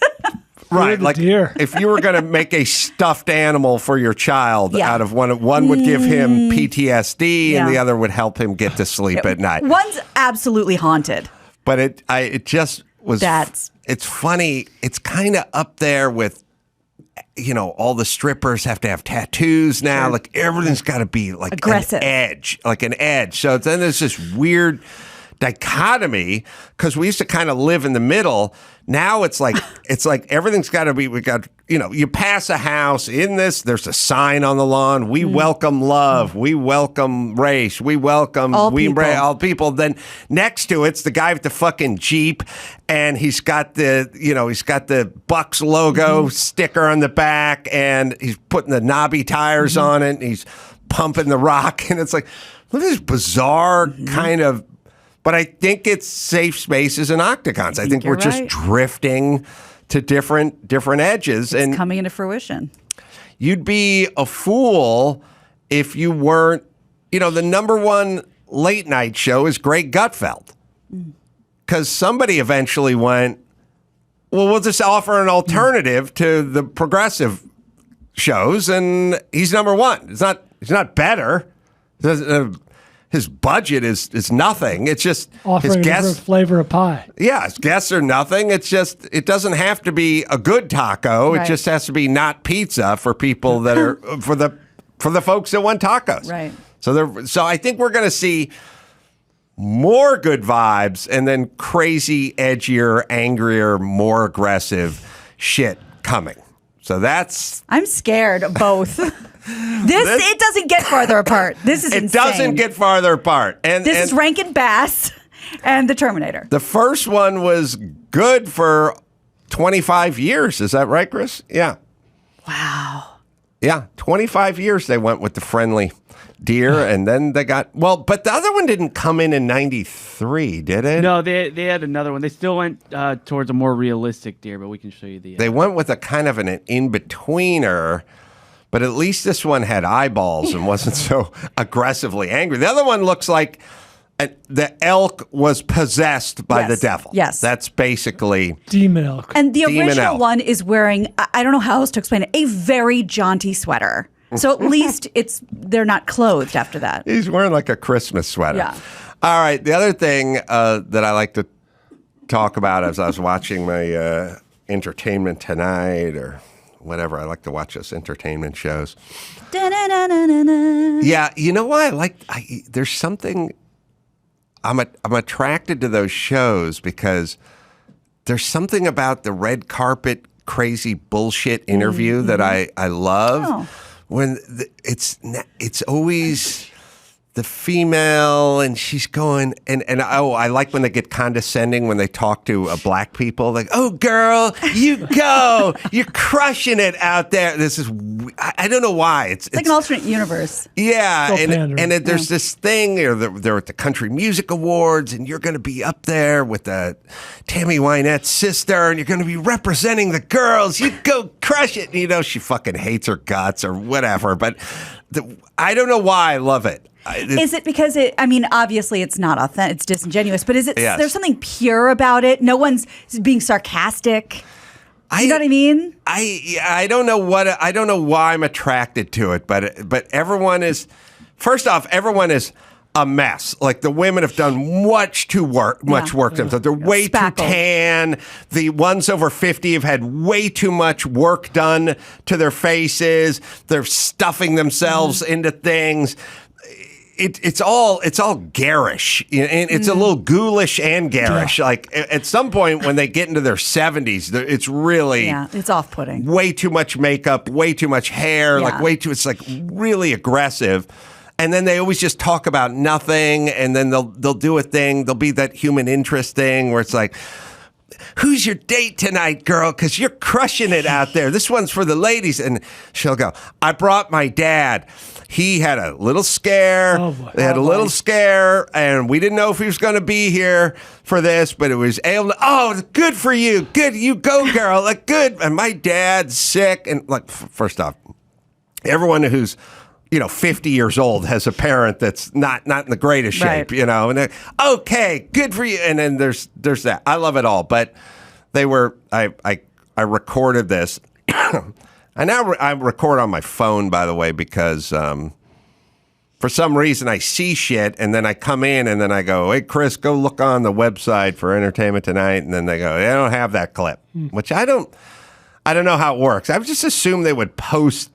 right. the Like deer. if you were going to make a stuffed animal for your child Yeah. out of one would give him PTSD and Yeah. the other would help him get to sleep at night. One's absolutely haunted. But it just was. It's funny. It's kind of up there with, all the strippers have to have tattoos now. Sure. Like everything's got to be like Aggressive. an edge. So then there's this weird dichotomy because we used to kind of live in the middle. Now it's like everything's got to be. We got you pass a house in this. There's a sign on the lawn. We welcome love. We welcome race. We welcome All people. all people. Then next to it's the guy with the fucking Jeep, and he's got the Bucks logo sticker on the back, and he's putting the knobby tires on it, and he's pumping the rock, and it's like look at this bizarre kind of. But I think it's safe spaces and octagons. I think we're you're just right. drifting to different edges, and Coming into fruition. you'd be a fool if you weren't. The number one late night show is Greg Gutfeld, because somebody eventually went, well, we'll just offer an alternative to the progressive shows, and he's number one. He's not better. His budget is nothing. It's just Offering his a different guests. flavor of pie. Yeah, his guests are nothing. It doesn't have to be a good taco. It Right. just has to be not pizza for people that are for the folks that want tacos. Right. So I think we're going to see more good vibes and then crazy, edgier, angrier, more aggressive shit coming. So that's I'm scared of both. It doesn't get farther apart. This is it. insane. Doesn't get farther apart. And This is Rankin Bass and the Terminator. the first one was good for 25 years. Is that right, Chris? Yeah. Wow. Yeah, 25 years they went with the friendly deer, and then they got but the other one didn't come in 93, did it? No, they had another one. They still went towards a more realistic deer, but we can show you the. They went with a kind of an in-betweener, but at least this one had eyeballs and wasn't so aggressively angry. The other one looks like the elk was possessed by the devil. Yes. That's basically. Demon elk. And the Demon original elk. one is wearing, I don't know how else to explain it, a very jaunty sweater. So at least they're not clothed after that. He's wearing like a Christmas sweater. Yeah. All right. The other thing that I like to talk about as I was watching my Entertainment Tonight or whatever, I like to watch those entertainment shows. Da-na-na-na-na-na. Yeah. You know why there's something, I'm attracted to those shows because there's something about the red carpet crazy bullshit interview that I love. Oh. When it's always the female and she's going and I like when they get condescending when they talk to black people, like, oh girl, you go, you're crushing it out there. This is I don't know why it's Like an alternate universe. yeah, So pandering. and there's this thing. They're at the Country Music Awards, and you're going to be up there with Tammy Wynette's sister, and you're going to be representing the girls. You go crush it. And, she fucking hates her guts or whatever. But I don't know why I love it. Is it because obviously it's not authentic, it's disingenuous, but is it, Yes. there's something pure about it? No one's being sarcastic. You know what I mean? I don't know why I'm attracted to it, but everyone is. First off, everyone is a mess. Like the women have done much work to themselves. They're way Spackled. too tan. The ones over 50 have had way too much work done to their faces. They're stuffing themselves into things. it's all garish, and it's a little ghoulish and garish. Yeah. Like at some point when they get into their 70s, it's really it's off-putting. way too much makeup, way too much hair, Yeah. it's like really aggressive. And then they always just talk about nothing, and then they'll do a thing. There'll be that human interest thing where it's like, who's your date tonight, girl? Because you're crushing it out there. This one's for the ladies. And she'll go, I brought my dad. He had a little scare. Oh, boy. They had a little scare, and we didn't know if he was going to be here for this, but it was able to, oh, good for you. Good. You go, girl. Like, good. And my dad's sick. And like, first off, everyone who's 50 years old has a parent that's not in the greatest shape, Right. and okay, good for you. And then there's that. I love it all, but they were, I recorded this. I record on my phone, by the way, because for some reason I see shit and then I come in and then I go, hey, Chris, go look on the website for Entertainment Tonight. And then they go, they don't have that clip, which I don't know how it works. I just assumed they would post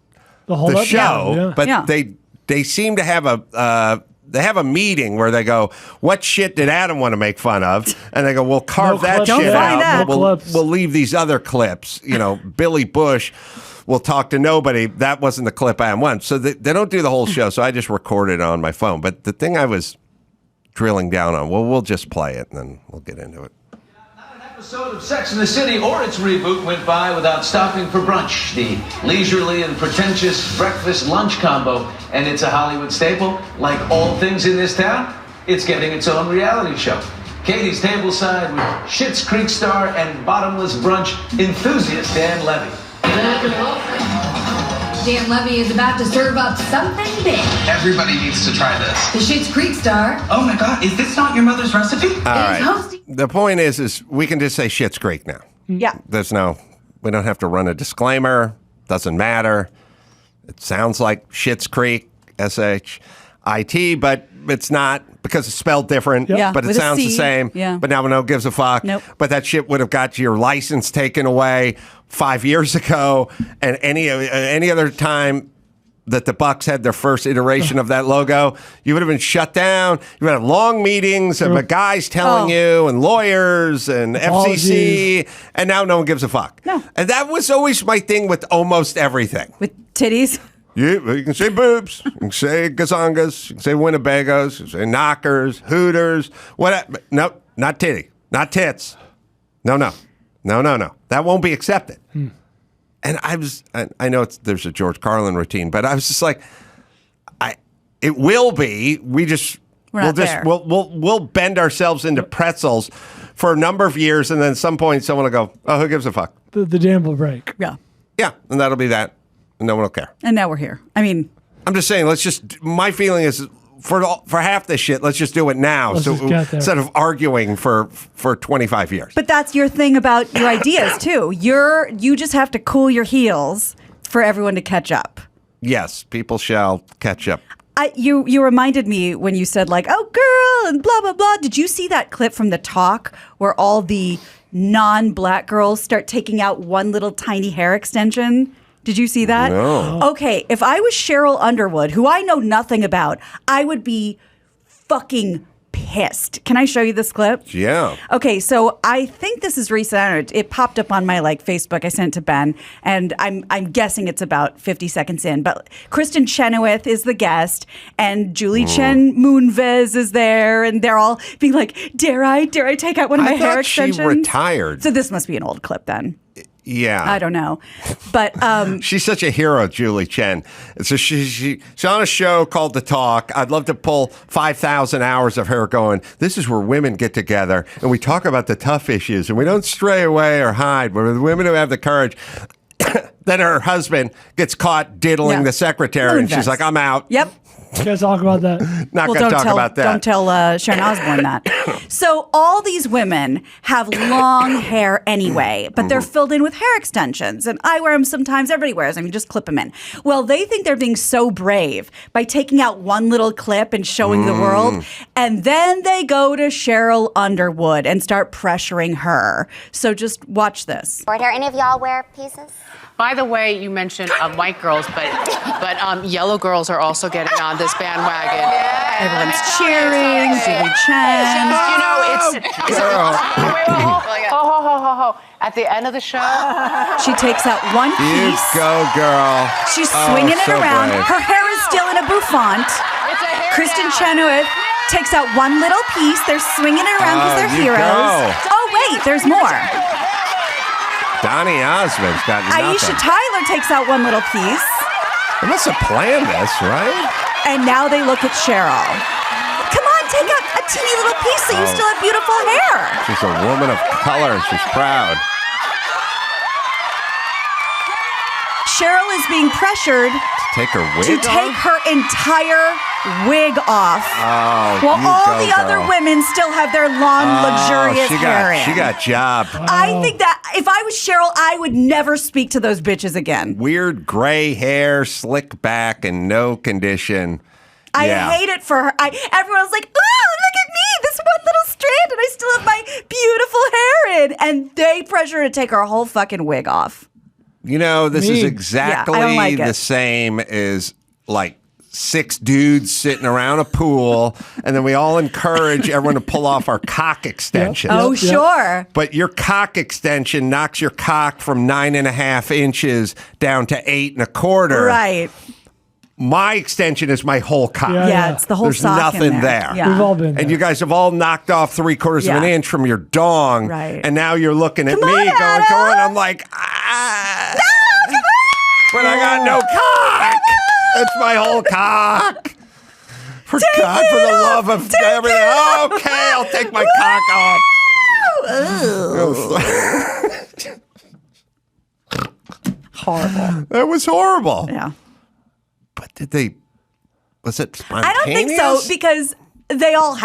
the show, but they seem to have a meeting where they go, what shit did Adam want to make fun of? And they go, we'll carve that clips. shit Don't find out. that. We'll leave these other clips. Billy Bush will talk to nobody. That wasn't the clip Adam wanted. So they don't do the whole show. So I just recorded it on my phone. But the thing I was drilling down on, we'll just play it and then we'll get into it. Episode of Sex and the City or its reboot went by without stopping for brunch. The leisurely and pretentious breakfast-lunch combo. And it's a Hollywood staple. Like all things in this town, it's getting its own reality show. Katie's tableside with Schitt's Creek star and bottomless brunch enthusiast Dan Levy. Dan Levy is about to serve up something big. Everybody needs to try this. The Schitt's Creek star. Oh my God, is this not your mother's recipe? All right. hosting- The point is we can just say Schitt's Creek now. Yeah. We don't have to run a disclaimer. Doesn't matter. It sounds like Schitt's Creek, S-H-I-T, but it's not because it's spelled different. Yeah, But it with a sounds the C. same. Yeah. But now no one gives a fuck. Nope. But that shit would have got your license taken away 5 years ago, and any other time that the Bucks had their first iteration of that logo, you would have been shut down. You would have long meetings and guys telling you, and lawyers and FCC, and now no one gives a fuck. No. And that was always my thing with almost everything. With titties. You can say boobs, you can say gazongas, you can say Winnebagos, you can say knockers, hooters, whatever. No, not titty, not tits. No. That won't be accepted. And I know there's a George Carlin routine, but I was just like, it will be. We'll bend ourselves into pretzels for a number of years, and then at some point someone will go, oh, who gives a fuck? The dam will break. Yeah. Yeah, and that'll be that, and no one will care. And now we're here. I mean, I'm just saying, my feeling is for half this shit, let's just do it now. Let's just get there. Instead of arguing for 25 years. but that's your thing about your ideas too. You just have to cool your heels for everyone to catch up. Yes, people shall catch up. You reminded me when you said like, oh girl, and blah, blah, blah. Did you see that clip from The Talk where all the non-black girls start taking out one little tiny hair extension? Did you see that? No. Okay, if I was Cheryl Underwood, who I know nothing about, I would be fucking pissed. Can I show you this clip? Yeah. Okay, so I think this is recent. It popped up on my Facebook. I sent it to Ben, and I'm guessing it's about 50 seconds in. But Kristen Chenoweth is the guest, and Julie Chen Moonves is there, and they're all being like, "Dare I take out one of my hair thought extensions?" she retired. So this must be an old clip then. Yeah. I don't know, but She's such a hero, Julie Chen. So she's on a show called The Talk. I'd love to pull 5,000 hours of her going, this is where women get together and we talk about the tough issues and we don't stray away or hide. We're the women who have the courage. Then her husband gets caught diddling the secretary and she's like, I'm out. Yep. You guys talk about that. Not going to talk about that. Don't tell Sharon Osbourne that. So all these women have long hair anyway, but they're filled in with hair extensions. And I wear them sometimes. Everybody wears them. You just clip them in. Well, they think they're being so brave by taking out one little clip and showing the world. And then they go to Cheryl Underwood and start pressuring her. So just watch this. Short hair. Any of y'all wear pieces? By the way, you mentioned white girls, but yellow girls are also getting on this bandwagon. Everyone's cheering. Julie Chen. You know, ho. At the end of the show, She takes out one You piece. go, girl. She's swinging it so around. brave. Her hair is still in a bouffant. it's a hair Kristen down. Chenoweth takes out one little piece. They're swinging it around because they're you heroes. go. Oh, wait, there's more. Donny Osmond's got nothing. Aisha Tyler takes out one little piece. They must have planned this, right? And now they look at Cheryl. Come on, take out a teeny little piece so you still have beautiful hair. She's a woman of color. She's proud. Cheryl is being pressured Take her wig to off? take her entire wig off. Oh, while you all go, the other girl. women still have their long, luxurious she hair got, in. She got jobbed. I think that if I was Cheryl, I would never speak to those bitches again. Weird gray hair, slick back, and no condition. I Yeah. hate it for her. Everyone's like, "Ooh, look at me! This one little strand, and I still have my beautiful hair in." And they pressure her to take her whole fucking wig off. You know, this is Mean. exactly Yeah, I don't like the it. same as like 6 dudes sitting around a pool, and then we all encourage everyone to pull off our cock extensions. Oh, Yep. sure. But your cock extension knocks your cock from 9.5 inches down to 8.25. Right. My extension is my whole cock. Yeah, Yeah, it's the whole There's sock in nothing there. there. Yeah. We've all been there. And you guys have all knocked off 3/4 of an Yeah. inch from your dong. Right. And now you're looking at Come me on, going, Adam. come on. I'm like, ah. But I got no cock. It's my whole cock. For God, for the love of everything. Okay, I'll take my cock off. Horrible. That was horrible. Yeah. But was it I spontaneous? don't think so because they all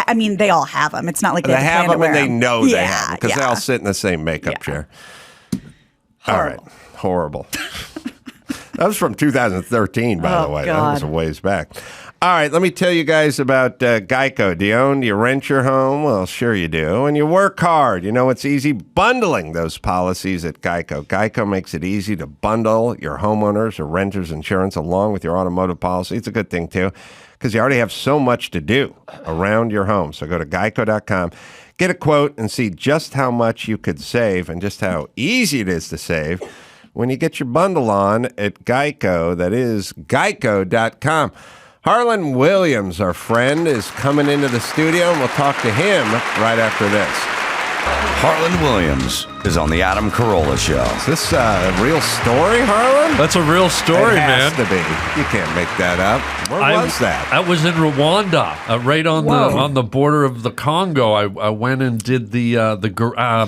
have them. It's not like They have have to them wear and they them. know they Yeah, have them because they yeah. all sit in the same makeup chair. All right. Horrible. That was from 2013, by the Oh, way. That was a God. ways back. All right, let me tell you guys about Geico. Do you rent your home? Well, sure you do. And you work hard. You know, it's easy bundling those policies at Geico. Geico makes it easy to bundle your homeowners or renters insurance along with your automotive policy. It's a good thing, too, because you already have so much to do around your home. So go to geico.com, get a quote, and see just how much you could save and just how easy it is to save when you get your bundle on at Geico. That is geico.com. Harland Williams, our friend, is coming into the studio, and we'll talk to him right after this. Harland Williams is on the Adam Carolla Show. Is this a real story, Harland? That's a real story, it has man. to be. You can't make that up. Where was that? I was in Rwanda, right on the border of the Congo. I went and did the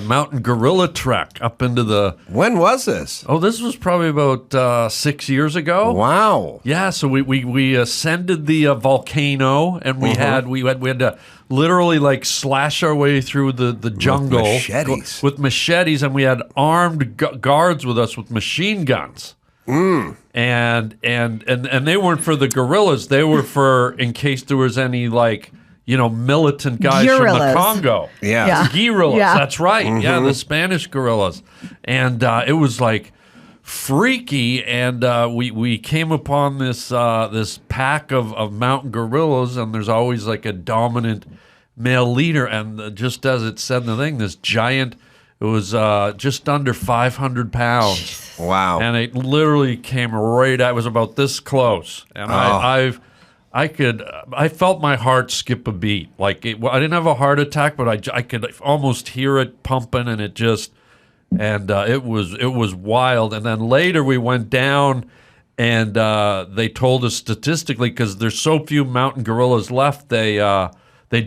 mountain gorilla trek up into the. When was this? Oh, this was probably about 6 years ago. Wow. Yeah, so we ascended the volcano, and we had to literally like slash our way through the jungle machetes. with machetes, and we had armed guards with us with machine guns. And they weren't for the gorillas; they were for in case there was any militant guys from the Guerrillas. Congo. Yeah. Guerrillas. Yeah. That's right. Yeah, the Spanish guerrillas, and it was like freaky. And we came upon this pack of mountain gorillas, and there's always like a dominant male leader. And just as it said in the thing, this giant. It was just under 500 pounds. Wow. And it literally came right at, it was about this close. And I felt my heart skip a beat. I didn't have a heart attack, but I could almost hear it pumping, and it was wild. And then later we went down, and they told us statistically, because there's so few mountain gorillas left, they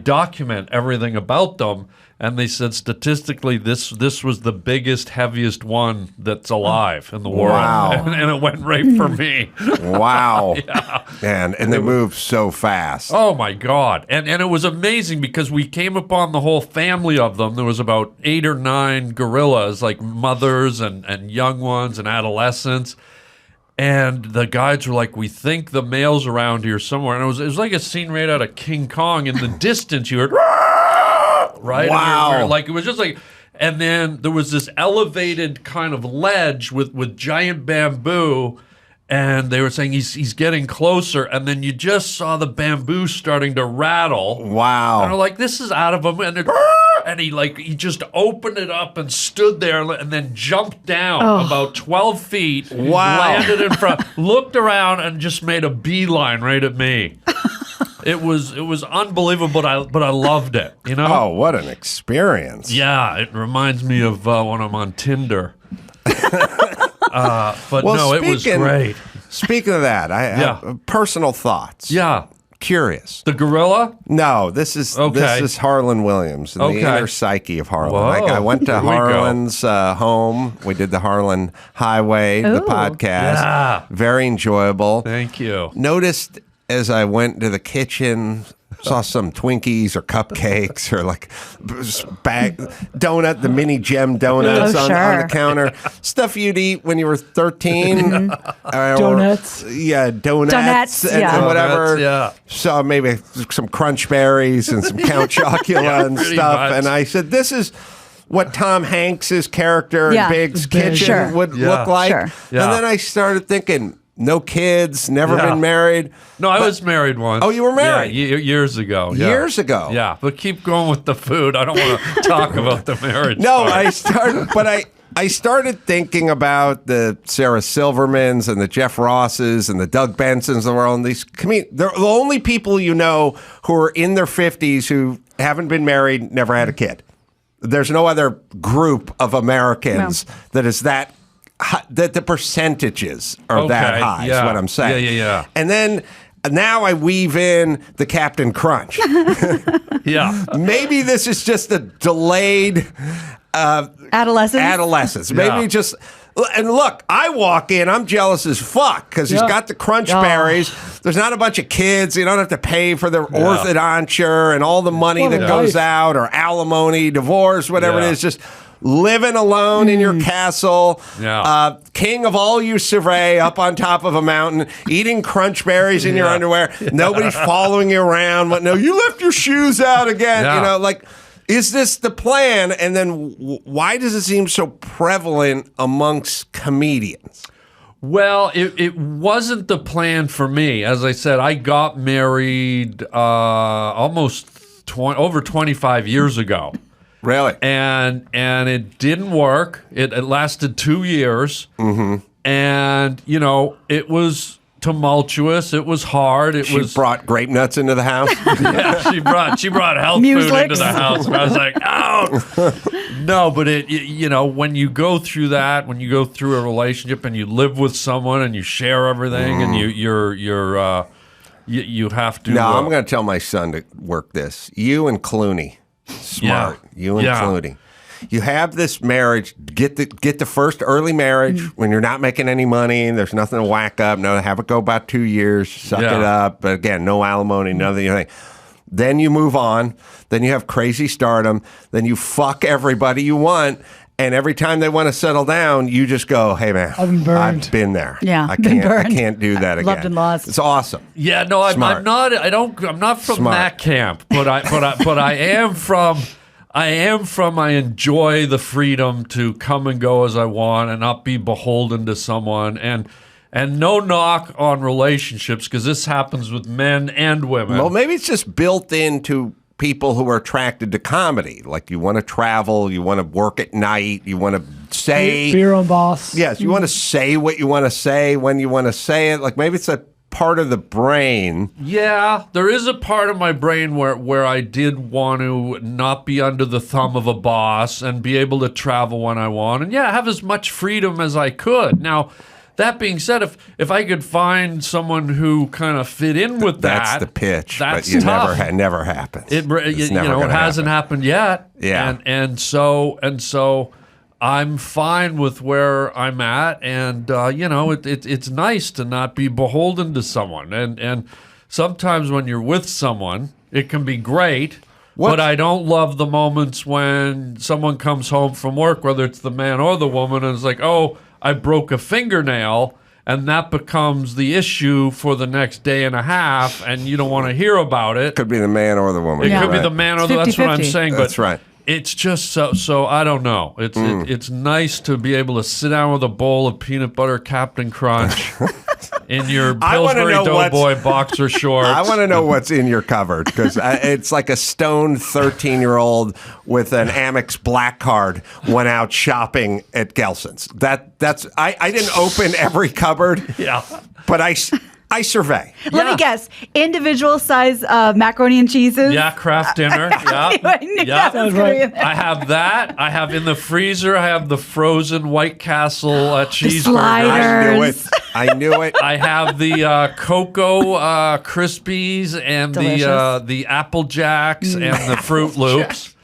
document everything about them. And they said statistically, this was the biggest, heaviest one that's alive in the world. Wow. And it went right for me. Wow. Yeah. And they move so fast. Oh, my God. And it was amazing because we came upon the whole family of them. There was about 8 or 9 gorillas, like mothers and young ones and adolescents. And the guides were like, we think the male's around here somewhere. And it was like a scene right out of King Kong. In the distance, you heard... Right? Wow. Like, it was just like, And then there was this elevated kind of ledge with giant bamboo, and they were saying he's getting closer, and then you just saw the bamboo starting to rattle. Wow. And they're like, this is out of him, and he just opened it up and stood there and then jumped down about 12 feet. Wow. Landed in front, looked around, and just made a beeline right at me. It was unbelievable, but I loved it. You know? Oh, what an experience! Yeah, it reminds me of when I'm on Tinder. But no, it was great. Speaking of that, I have personal thoughts. Yeah, curious. The gorilla? No, this is Harland Williams and the inner psyche of Harland. I went to Harland's home. We did the Harland Highway, the podcast. Yeah. Very enjoyable. Thank you. Noticed as I went to the kitchen, saw some Twinkies or cupcakes or like the mini gem donuts on the counter. Stuff you'd eat when you were 13. Donuts. Donuts and whatever. Yeah. So maybe some Crunch Berries and some Count Chocula and stuff. much. And I said, this is what Tom Hanks's character in Big's kitchen would look like. Sure. And then I started thinking, no kids, never been married. No, I was married once. Oh, you were married? Yeah, years ago. Yeah. Years ago? Yeah, but keep going with the food. I don't want to talk about the marriage. No, part. I started thinking about the Sarah Silvermans and the Jeff Rosses and the Doug Bensons of the world. And they're the only people you know who are in their 50s who haven't been married, never had a kid. There's no other group of Americans that is that the percentages are that high, is what I'm saying. Yeah. And then now I weave in the Captain Crunch. Yeah. Maybe this is just a delayed adolescence. Maybe just... And look, I walk in, I'm jealous as fuck because he's got the Crunch Berries. There's not a bunch of kids. You don't have to pay for their orthodonture and all the money that goes out, or alimony, divorce, whatever it is. Just living alone in your castle, king of all you survey, up on top of a mountain, eating Crunch Berries in your underwear. Nobody's following you around. No, you left your shoes out again. You know, like... Is this the plan? And then why does it seem so prevalent amongst comedians? Well, it wasn't the plan for me. As I said, I got married over 25 years ago. Really? And it didn't work. It lasted 2 years. Mm-hmm. And, you know, it was... tumultuous. It was hard. She brought grape nuts into the house. Yeah, she brought health food into the house. And I was like, oh no. But you know, when you go through that, when you go through a relationship and you live with someone and you share everything, and you have to. No, I'm going to tell my son to work this. You and Clooney, smart. You and Clooney. You have this marriage, get the first early marriage when you're not making any money and there's nothing to whack up. No, have it go about 2 years, suck it up. But again, no alimony, nothing. Then you move on. Then you have crazy stardom. Then you fuck everybody you want. And every time they want to settle down, you just go, "Hey man, I've been burned. I've been there. Yeah, I can't do that again." Loved and lost. It's awesome. Yeah, no, I'm not. I'm not from that camp. But I am from. I enjoy the freedom to come and go as I want and not be beholden to someone. And no knock on relationships, because this happens with men and women. Well, maybe it's just built into people who are attracted to comedy. Like, you want to travel, you want to work at night, you want to say... Be your own boss. Yes, you want to say what you want to say when you want to say it. Like, maybe it's a part of the brain. Yeah, there is a part of my brain where I did want to not be under the thumb of a boss and be able to travel when I want, and have as much freedom as I could. Now, that being said, if I could find someone who kind of fit in with that's the pitch. That's but tough. Never happens. It hasn't happened yet. Yeah, and so I'm fine with where I'm at, and it's nice to not be beholden to someone. And sometimes when you're with someone, it can be great. But I don't love the moments when someone comes home from work, whether it's the man or the woman, and it's like, "Oh, I broke a fingernail," and that becomes the issue for the next day and a half, and you don't want to hear about it. Could be the man or the woman. It could be the man or the... That's what I'm saying. That's right. it's just so I don't know. It's nice to be able to sit down with a bowl of peanut butter Captain Crunch in your Pillsbury Doughboy boxer shorts. I want to know what's in your cupboard because it's like a stoned 13-year-old with an Amex Black Card went out shopping at Gelson's. I didn't open every cupboard. Yeah, but I survey. Let me guess. Individual size macaroni and cheeses. Yeah, Kraft dinner. Yeah. I knew that was gonna be in there. I have that. I have in the freezer. I have the frozen White Castle cheeseburger. sliders. I knew it. I have the Cocoa Krispies and the Apple Jacks and the Fruit Loops.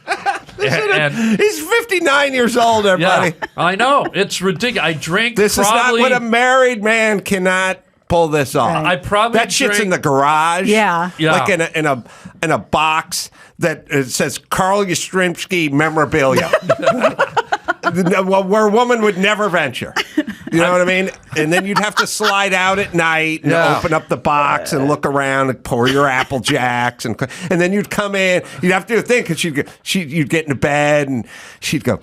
And he's 59 years old, everybody. Yeah, I know. It's ridiculous. I drink This is not what a married man cannot pull this off. Right. I probably that shit's drink- in the garage. Yeah. Like in a box that says Carl Yastrzemski memorabilia. Where a woman would never venture. You know what I mean? And then you'd have to slide out at night and open up the box and look around and pour your Apple Jacks. And then you'd come in. You'd have to do a thing because you'd get into bed and she'd go,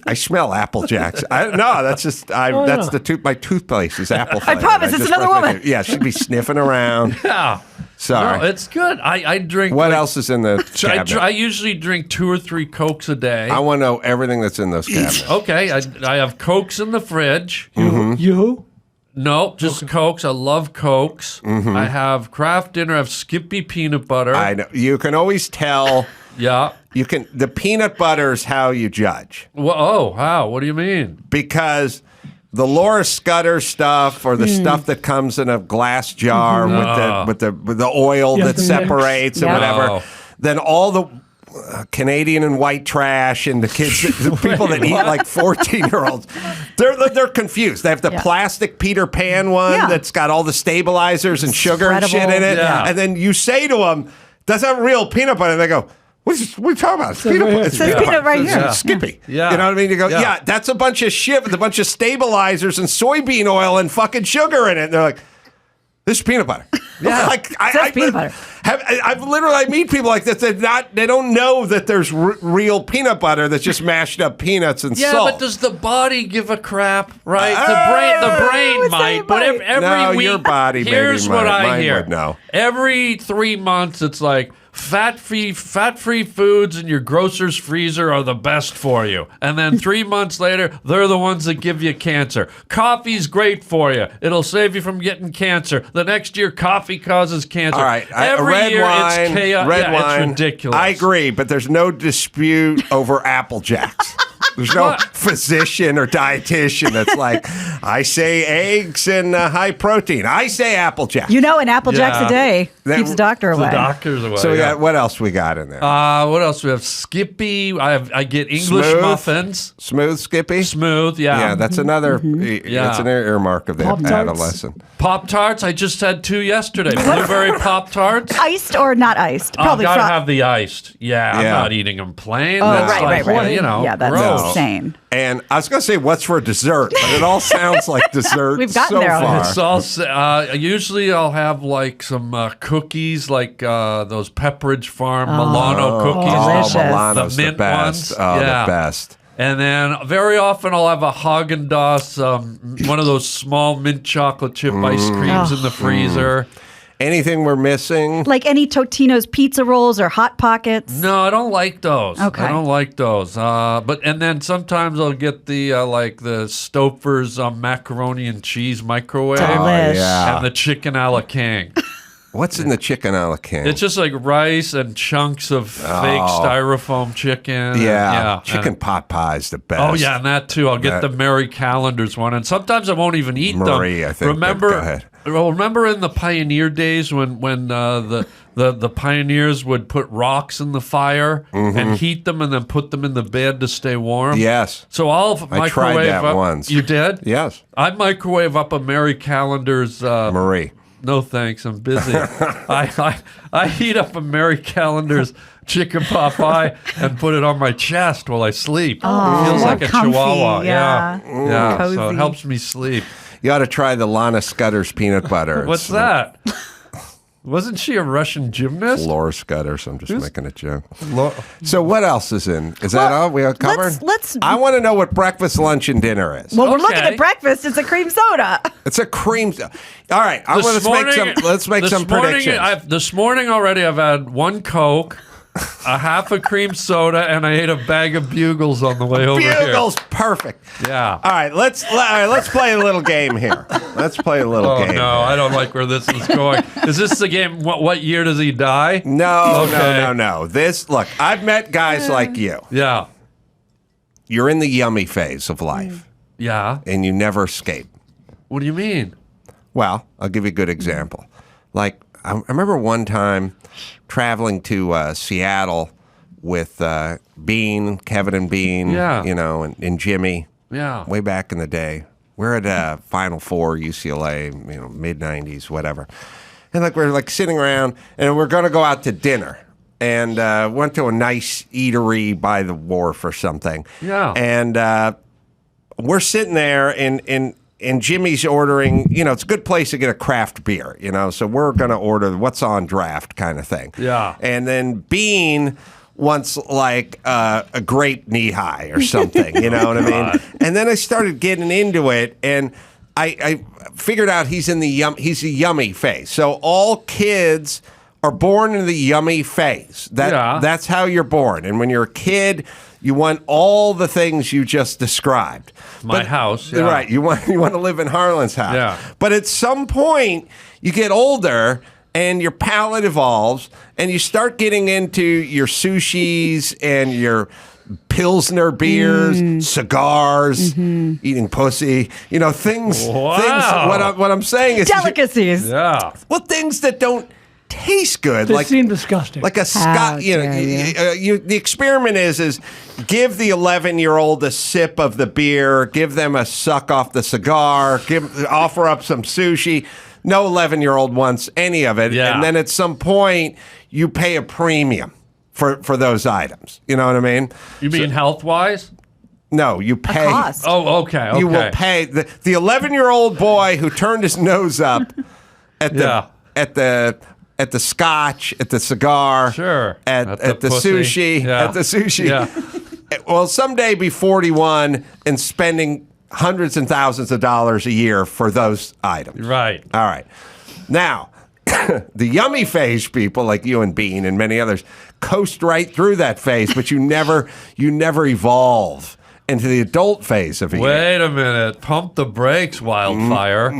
I smell Apple Jacks. That's just my toothpaste is apple flavor. I promise it's another woman. Yeah, she'd be sniffing around. Yeah. Sorry. No, it's good. I drink. What else is in the cabinet? I usually drink 2 or 3 Cokes a day. I want to know everything that's in those cabinets. Okay, I have Cokes in the fridge. You? No, just Cokes. I love Cokes. I have Kraft dinner. I have Skippy peanut butter. I know. You can always tell. Yeah. The peanut butter is how you judge. Well, how? What do you mean? Because the Laura Scudder stuff or the stuff that comes in a glass jar with the oil that separates and whatever, then all the Canadian and white trash and the kids, the people that eat like 14-year-olds, they're confused. They have the plastic Peter Pan one that's got all the stabilizers and sugar and shit in it. Yeah. And then you say to them, does that have real peanut butter? And they go, what are you talking about? It's peanut butter. It says peanut right here. It's Skippy. Yeah. You know what I mean? You go, that's a bunch of shit with a bunch of stabilizers and soybean oil and fucking sugar in it. And they're like, this is peanut butter. Yeah. Says peanut butter. I meet people like this. They don't know that there's real peanut butter that's just mashed up peanuts and salt. Yeah, but does the body give a crap, right? The brain might, but every week. Your body here's maybe what I mine hear. would know. Every 3 months, it's like fat-free foods in your grocer's freezer are the best for you. And then 3 months later, they're the ones that give you cancer. Coffee's great for you. It'll save you from getting cancer. The next year, coffee causes cancer. All right. Every red year, wine, it's chaos. red wine. It's ridiculous. I agree, but there's no dispute over Apple Jacks. There's no physician or dietitian that's like, I say eggs and high protein. I say Apple Jack. An Apple Jacks a day keeps the doctor away. The doctor's away. So we got, what else we got in there? What else? We have Skippy. I get English muffins. Smooth Skippy? Smooth, yeah. Yeah, that's another that's an earmark of the Pop-Tarts? adolescent. Pop-Tarts. I just had 2 yesterday. Blueberry Pop-Tarts. Iced or not iced? Probably gotta have the iced. Yeah, I'm not eating them plain. Oh, That's right. You know, yeah, that's gross. insane. And I was going to say, what's for dessert? But it all sounds like dessert We've gotten so there far. It's all. Usually, I'll have like some cookies, like those Pepperidge Farm Milano cookies. delicious. Milano's The mint best. ones. Oh, Yeah. the best. And then very often I'll have a Haagen-Dazs, one of those small mint chocolate chip ice creams in the freezer. Anything we're missing? Like any Totino's pizza rolls or Hot Pockets? No, I don't like those. Okay. I don't like those. And then sometimes I'll get the like the Stouffer's macaroni and cheese microwave Delish. yeah. and the chicken a la king. What's in the chicken a la king? It's just like rice and chunks of fake styrofoam chicken. Yeah. Chicken pot pie is the best. Oh yeah, and that too. I'll get the Mary Callender's one, and sometimes I won't even eat Marie, them. I think. Remember? Go ahead. Well, remember in the Pioneer days when the pioneers would put rocks in the fire and heat them and then put them in the bed to stay warm? Yes. So I'll I microwave tried that up. once. You did? Yes. I microwave up a Mary Callender's. Marie. No thanks, I'm busy. I heat up a Mary Callender's chicken pot pie and put it on my chest while I sleep. Oh, it feels like a comfy, chihuahua. yeah. Yeah. So Cozy. it helps me sleep. You ought to try the Lana Scudder's peanut butter. What's It's that? Wasn't she a Russian gymnast? Laura Scutters. I'm just making a joke. So what else is in? Is that all we have covered? Let's. I want to know what breakfast, lunch, and dinner is. Well, we're looking at breakfast. It's a cream soda. It's a cream. All right, let's make some predictions. This morning already, I've had one Coke, a half a cream soda, and I ate a bag of Bugles on the way over here. Bugles, perfect. Yeah. All right, let's play a little game here. Let's play a little game. Oh no, I don't like where this is going. Is this the game? What year does he die? No, Okay. no. Look, I've met guys like you. Yeah. You're in the yummy phase of life, Yeah. and you never escape. What do you mean? Well, I'll give you a good example. Like, I remember one time traveling to Seattle with Bean, Kevin and Bean, Yeah. and Jimmy. Yeah. Way back in the day. We're at Final Four, UCLA, mid-'90s, whatever. And we're sitting around, and we're going to go out to dinner. And went to a nice eatery by the wharf or something. Yeah. And we're sitting there, and Jimmy's ordering, it's a good place to get a craft beer, so we're going to order what's on draft kind of thing. Yeah. And then Bean wants a grape knee-high or something, you know what I mean? And then I started getting into it, and I figured out he's a yummy phase. So all kids are born in the yummy phase. That's how you're born. And when you're a kid, you want all the things you just described. House, yeah. Right. You want to live in Harland's house. Yeah. But at some point, you get older and your palate evolves and you start getting into your sushis and your Pilsner beers, cigars, eating pussy, things. Wow. What I'm saying is Delicacies. Yeah. well, things that don't taste good. They seem disgusting. Like a Scott, the experiment is give the 11-year-old a sip of the beer, give them a suck off the cigar, offer up some sushi. No 11-year-old wants any of it, Yeah. and then at some point you pay a premium for those items. You know what I mean? You mean health-wise? No, you pay. Cost. Oh, okay. You will pay the 11-year-old boy who turned his nose up at the scotch, at the cigar, Sure. at the pussy. sushi, Yeah. at the sushi. Yeah. Well, someday be 41 and spending hundreds and thousands of dollars a year for those items. Right. All right. Now, the yummy phase people like you and Bean and many others coast right through that phase, but you never evolve into the adult phase of eating. Wait a minute. Pump the brakes, Wildfire.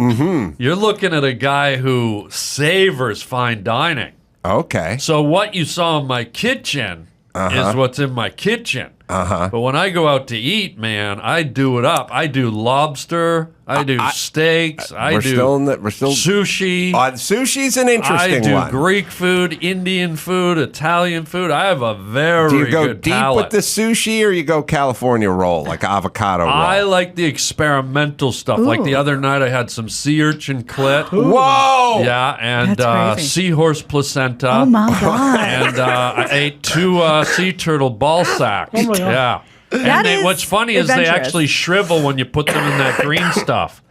You're looking at a guy who savors fine dining. Okay. So what you saw in my kitchen is what's in my kitchen. But when I go out to eat, man, I do it up. I do lobster. I do steaks. We're still sushi. Sushi's an interesting one. I do Greek food, Indian food, Italian food. I have a very good palate. Do you go deep with the sushi or you go California roll, like avocado roll? I like the experimental stuff. Ooh. Like the other night, I had some sea urchin clit. Whoa! Yeah, and That's crazy. seahorse placenta. Oh my God. And I ate 2 sea turtle ball sacks. Oh my God. Yeah. That is What's funny is they adventurous. actually shrivel when you put them in that green stuff.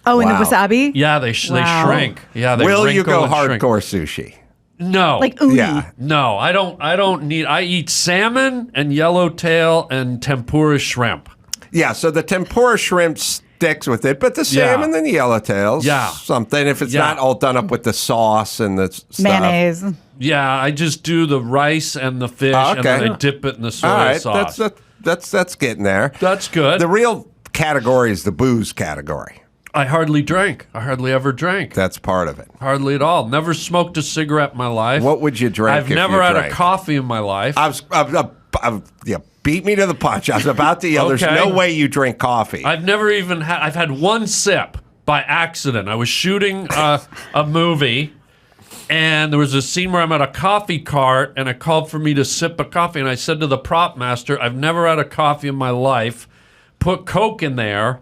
Oh, and the Wow. wasabi? Yeah, they Wow. shrink. Yeah, they Will you wrinkle go and shrink. hardcore sushi? No. Like uni. Yeah. No, I don't need. I eat salmon and yellowtail and tempura shrimp. Yeah, so the tempura shrimp sticks with it, but the salmon and the yellowtails, something. If it's not all done up with the sauce and the stuff. Mayonnaise. Yeah, I just do the rice and the fish, and then I dip it in the soy All right, sauce. that's getting there. That's good. The real category is the booze category. I hardly drank. I hardly ever drank. That's part of it. Hardly at all. Never smoked a cigarette in my life. What would you drink? I've if never you had drank? a coffee in my life. Yeah, beat me to the punch. I was about to yell. Okay. There's no way you drink coffee. I've never even had. I've had one sip by accident. I was shooting a movie, and there was a scene where I'm at a coffee cart, and it called for me to sip a coffee, and I said to the prop master, "I've never had a coffee in my life. Put Coke in there."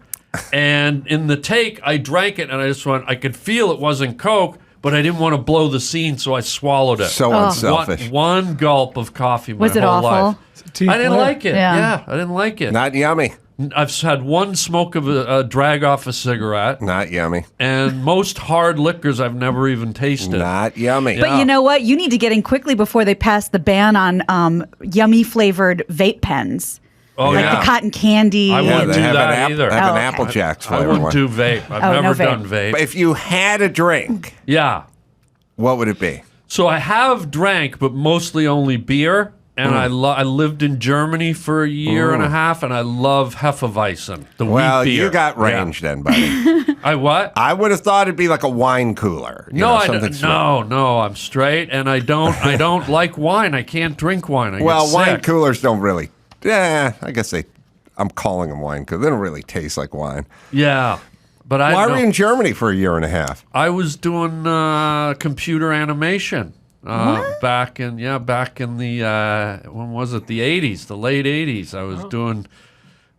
And in the take, I drank it, and I just went. I could feel it wasn't Coke, but I didn't want to blow the scene, so I swallowed it. So unselfish. One gulp of coffee. Was my it whole awful? life. I didn't like it. Yeah. Yeah, I didn't like it. Not yummy. I've had one smoke of a drag off a cigarette. Not yummy. And most hard liquors I've never even tasted. Not yummy. But you know what? You need to get in quickly before they pass the ban on yummy flavored vape pens. Oh, like yeah. the cotton candy. I wouldn't do that either. They have an okay. Apple Jacks I flavor wouldn't one. do vape. I've Oh, never no vape. done vape. But if you had a drink, Yeah. what would it be? So I have drank, but mostly only beer. And I lived in Germany for a year and a half, and I love Hefeweizen, the Well, wheat beer. you got range then, buddy. I what? I would have thought it'd be like a wine cooler. You No, know, I something don't. sweet. No, I'm straight, and I don't like wine. I can't drink wine. I Well, get wine sick. coolers don't really. Yeah, I guess I'm calling them wine coolers. They don't really taste like wine. Yeah, but Why were you in Germany for a year and a half? I was doing computer animation back in the when was it, the 80s, the late 80s. I was doing,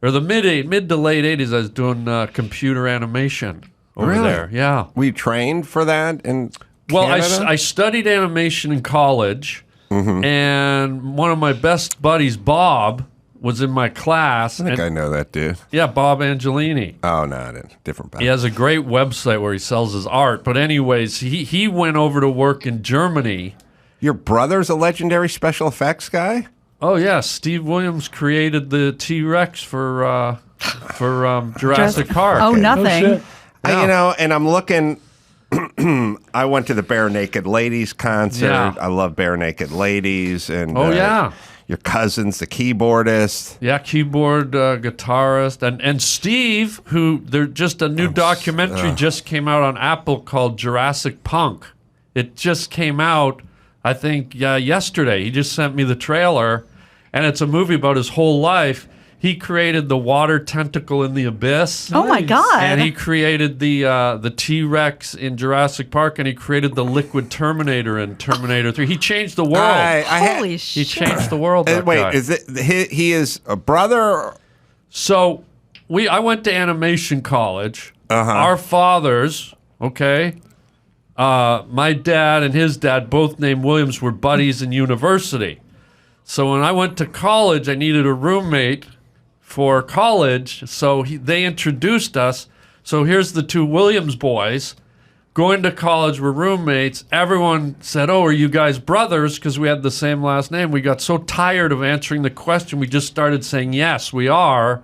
or the mid to late 80s. I was doing computer animation over Really? there. Yeah. Were you trained for that in Well, Canada? I studied animation in college, and one of my best buddies, Bob, was in my class. I think I know that dude. Yeah, Bob Angelini. Oh, no, I didn't. Different Bob. He has a great website where he sells his art. But anyways, he went over to work in Germany. Your brother's a legendary special effects guy? Oh yeah, Steve Williams created the T-Rex for Jurassic Park. Oh, nothing. shit. Yeah. You know, and I'm looking. I went to the Bare Naked Ladies concert. Yeah. I love Bare Naked Ladies. And Oh, yeah. your cousin's the keyboardist. Yeah, keyboard guitarist, and Steve, who there just a new documentary just came out on Apple called Jurassic Punk. It just came out, I think, yesterday. He just sent me the trailer, and it's a movie about his whole life. He created the water tentacle in the abyss. Oh my God. And he created the T-Rex in Jurassic Park, and he created the liquid Terminator in Terminator 3. He changed the world. Holy He shit. changed the world. That Wait, guy. is it he is a brother? Or, So I went to animation college. Our fathers, okay, my dad and his dad, both named Williams, were buddies in university. So when I went to college, I needed a roommate for college. So they introduced us. So here's the two Williams boys going to college. We're roommates. Everyone said, "Oh, are you guys brothers?" Because we had the same last name. We got so tired of answering the question, we just started saying, "Yes, we are."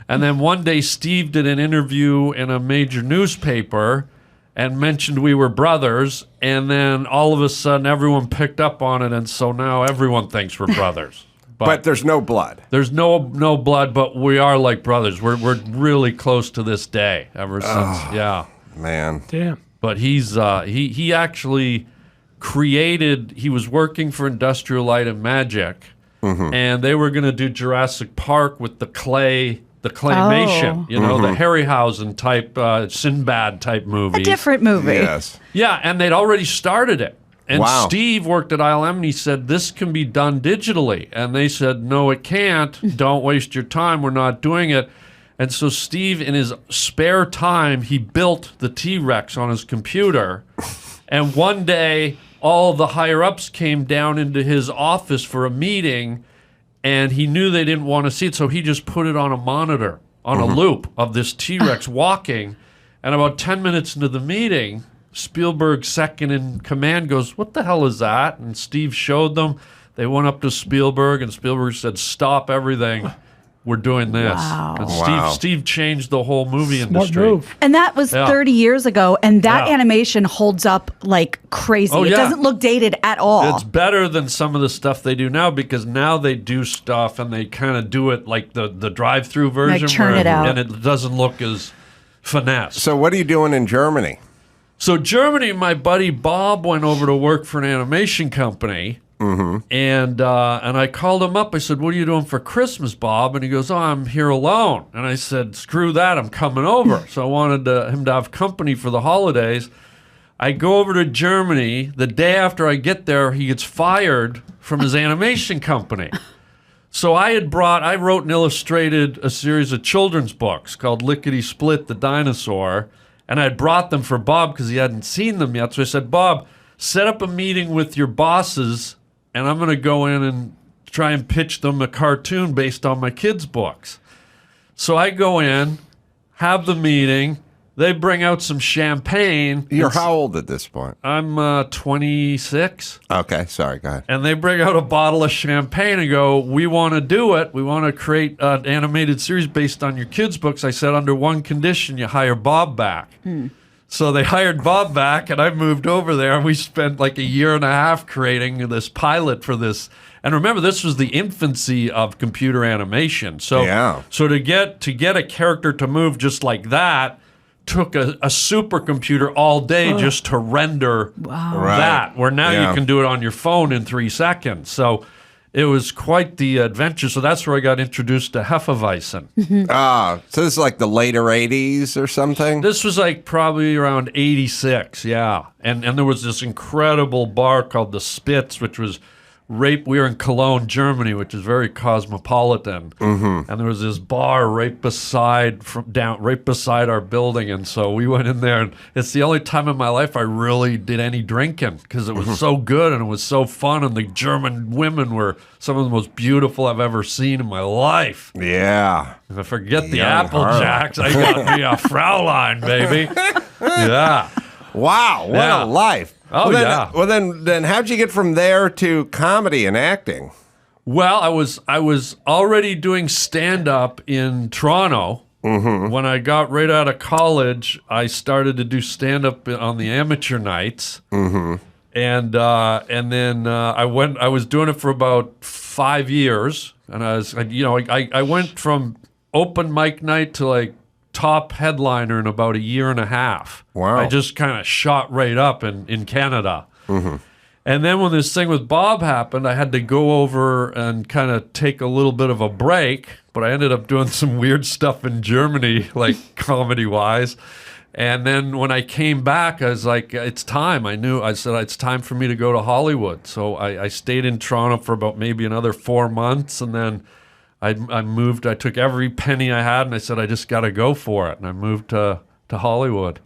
And then one day, Steve did an interview in a major newspaper and mentioned we were brothers. And then all of a sudden, everyone picked up on it. And so now everyone thinks we're brothers. but there's no blood. There's no blood, but we are like brothers. We're really close to this day ever since. Yeah. Man. Damn. But he actually created, he was working for Industrial Light and Magic, and they were going to do Jurassic Park with the claymation, the Harryhausen type, Sinbad type movie. A different movie. Yes. Yeah, and they'd already started it. And Wow. Steve worked at ILM, and he said, this can be done digitally. And they said, no, it can't. Don't waste your time. We're not doing it. And so Steve, in his spare time, he built the T-Rex on his computer. And one day, all the higher-ups came down into his office for a meeting, and he knew they didn't want to see it, so he just put it on a monitor, on a loop of this T-Rex walking. And about 10 minutes into the meeting, Spielberg, second in command, goes, "What the hell is that?" And Steve showed them. They went up to Spielberg, and Spielberg said, "Stop everything. We're doing this." Wow. And Wow. Steve changed the whole movie Smart industry. move. And that was Yeah. 30 years ago, and that Yeah. animation holds up like crazy. Oh, It yeah. doesn't look dated at all. It's better than some of the stuff they do now, because now they do stuff and they kind of do it like the drive-through version, churn it out. and it doesn't look as finesse. So what are you doing in Germany? So Germany, my buddy Bob went over to work for an animation company, and I called him up. I said, "What are you doing for Christmas, Bob?" And he goes, "Oh, I'm here alone." And I said, "Screw that, I'm coming over." So I wanted him to have company for the holidays. I go over to Germany. The day after I get there, he gets fired from his animation company. So I wrote and illustrated a series of children's books called Lickety Split, the Dinosaur. And I brought them for Bob because he hadn't seen them yet. So I said, "Bob, set up a meeting with your bosses, and I'm going to go in and try and pitch them a cartoon based on my kids' books." So I go in, have the meeting. They bring out some champagne. You're how old at this point? I'm 26. Okay, sorry, go ahead. And they bring out a bottle of champagne and go, we want to do it. We want to create an animated series based on your kids' books. I said, under one condition, you hire Bob back. So they hired Bob back, and I moved over there, and we spent like a year and a half creating this pilot for this. And remember, this was the infancy of computer animation. So, so to get a character to move just like that took a supercomputer all day just to render that, where now you can do it on your phone in 3 seconds. So it was quite the adventure. So that's where I got introduced to Hefeweizen. So this is like the later 80s or something? This was like probably around 86, yeah. And there was this incredible bar called the Spitz, which was we were in Cologne, Germany, which is very cosmopolitan. And there was this bar right beside our building, and so we went in there, and it's the only time in my life I really did any drinking because it was so good and it was so fun, and the German women were some of the most beautiful I've ever seen in my life. Yeah. If I forget the Applejacks, I got me a Fraulein, baby. Yeah. Wow, what a life. Oh, Well, then how'd you get from there to comedy and acting? Well, I was already doing stand-up in Toronto. When I got right out of college, I started to do stand-up on the amateur nights. And then I was doing it for about 5 years. And I went from open mic night to like top headliner in about a year and a half. Wow. I just kind of shot right up in Canada. And then when this thing with Bob happened, I had to go over and kind of take a little bit of a break, but I ended up doing some weird stuff in Germany, like comedy-wise. And then when I came back, I was like, it's time. I said, it's time for me to go to Hollywood. So I stayed in Toronto for about maybe another 4 months, and then I moved. I took every penny I had, and I said, I just got to go for it. And I moved to Hollywood.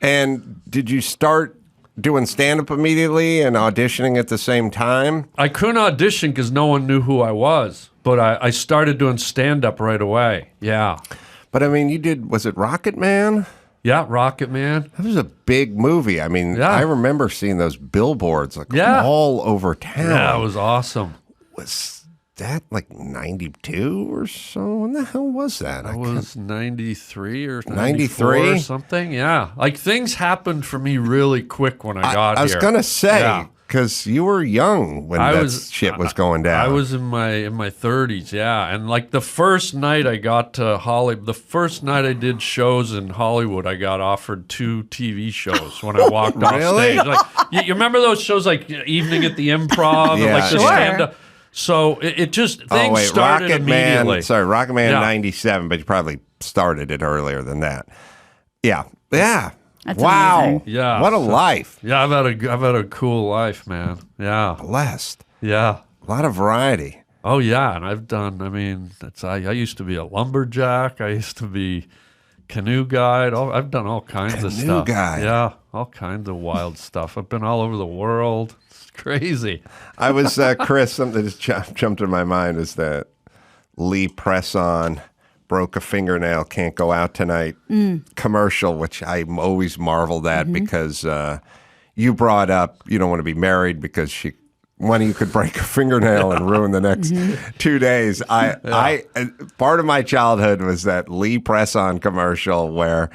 And did you start doing stand-up immediately and auditioning at the same time? I couldn't audition because no one knew who I was, but I started doing stand-up right away. Yeah. But I mean, you did, was it Rocket Man? Yeah, Rocket Man. That was a big movie. I mean, I remember seeing those billboards like all over town. Yeah, it was awesome. Was that like 92 or so? When the hell was that? That was 93 or 93 or something. Yeah. Like things happened for me really quick when I got here. I was going to say, because you were young when shit was going down. I was in my 30s, yeah. And like the first night I got to Hollywood, the first night I did shows in Hollywood, I got offered 2 TV shows when I walked off stage. Like, you remember those shows like Evening at the Improv? And like the stand-up? So it just, things started Rocket immediately. Rocket Man 97, but you probably started it earlier than that. Yeah. Yeah. That's wow. amazing. Yeah. What a life. Yeah, I've had a cool life, man. Yeah. Blessed. Yeah. A lot of variety. Oh, yeah. And I've done, I used to be a lumberjack. I used to be canoe guide. I've done all kinds of stuff. Canoe guide. Yeah. All kinds of wild stuff. I've been all over the world. Crazy. I was, Chris, something that just jumped in my mind is that Lee Press-On broke a fingernail, can't go out tonight commercial, which I'm always marveled at because you brought up you don't want to be married because one of you could break a fingernail and ruin the next 2 days. I part of my childhood was that Lee Press-On commercial where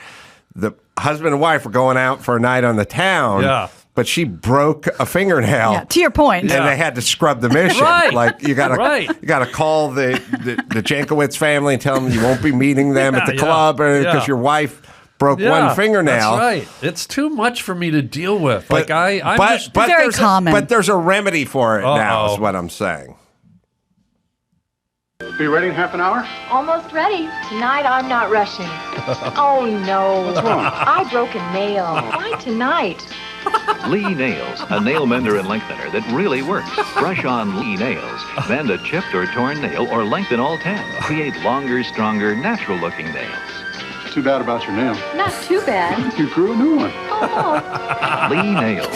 the husband and wife were going out for a night on the town. Yeah. But she broke a fingernail. Yeah, to your point. And they had to scrub the mission. Right. Like you gotta call the Jankowitz family and tell them you won't be meeting them at the club because your wife broke one fingernail. That's right. It's too much for me to deal with. But, I'm just very common. But there's a remedy for it now, is what I'm saying. Be ready in half an hour? Almost ready. Tonight I'm not rushing. Oh no. What's wrong? I broke a nail. Why tonight? Lee Nails, a nail mender and lengthener that really works. Brush on Lee Nails, bend a chipped or torn nail, or lengthen all 10. Create longer, stronger, natural-looking nails. Too bad about your nail. Not too bad. You grew a new one. Oh. Lee Nails.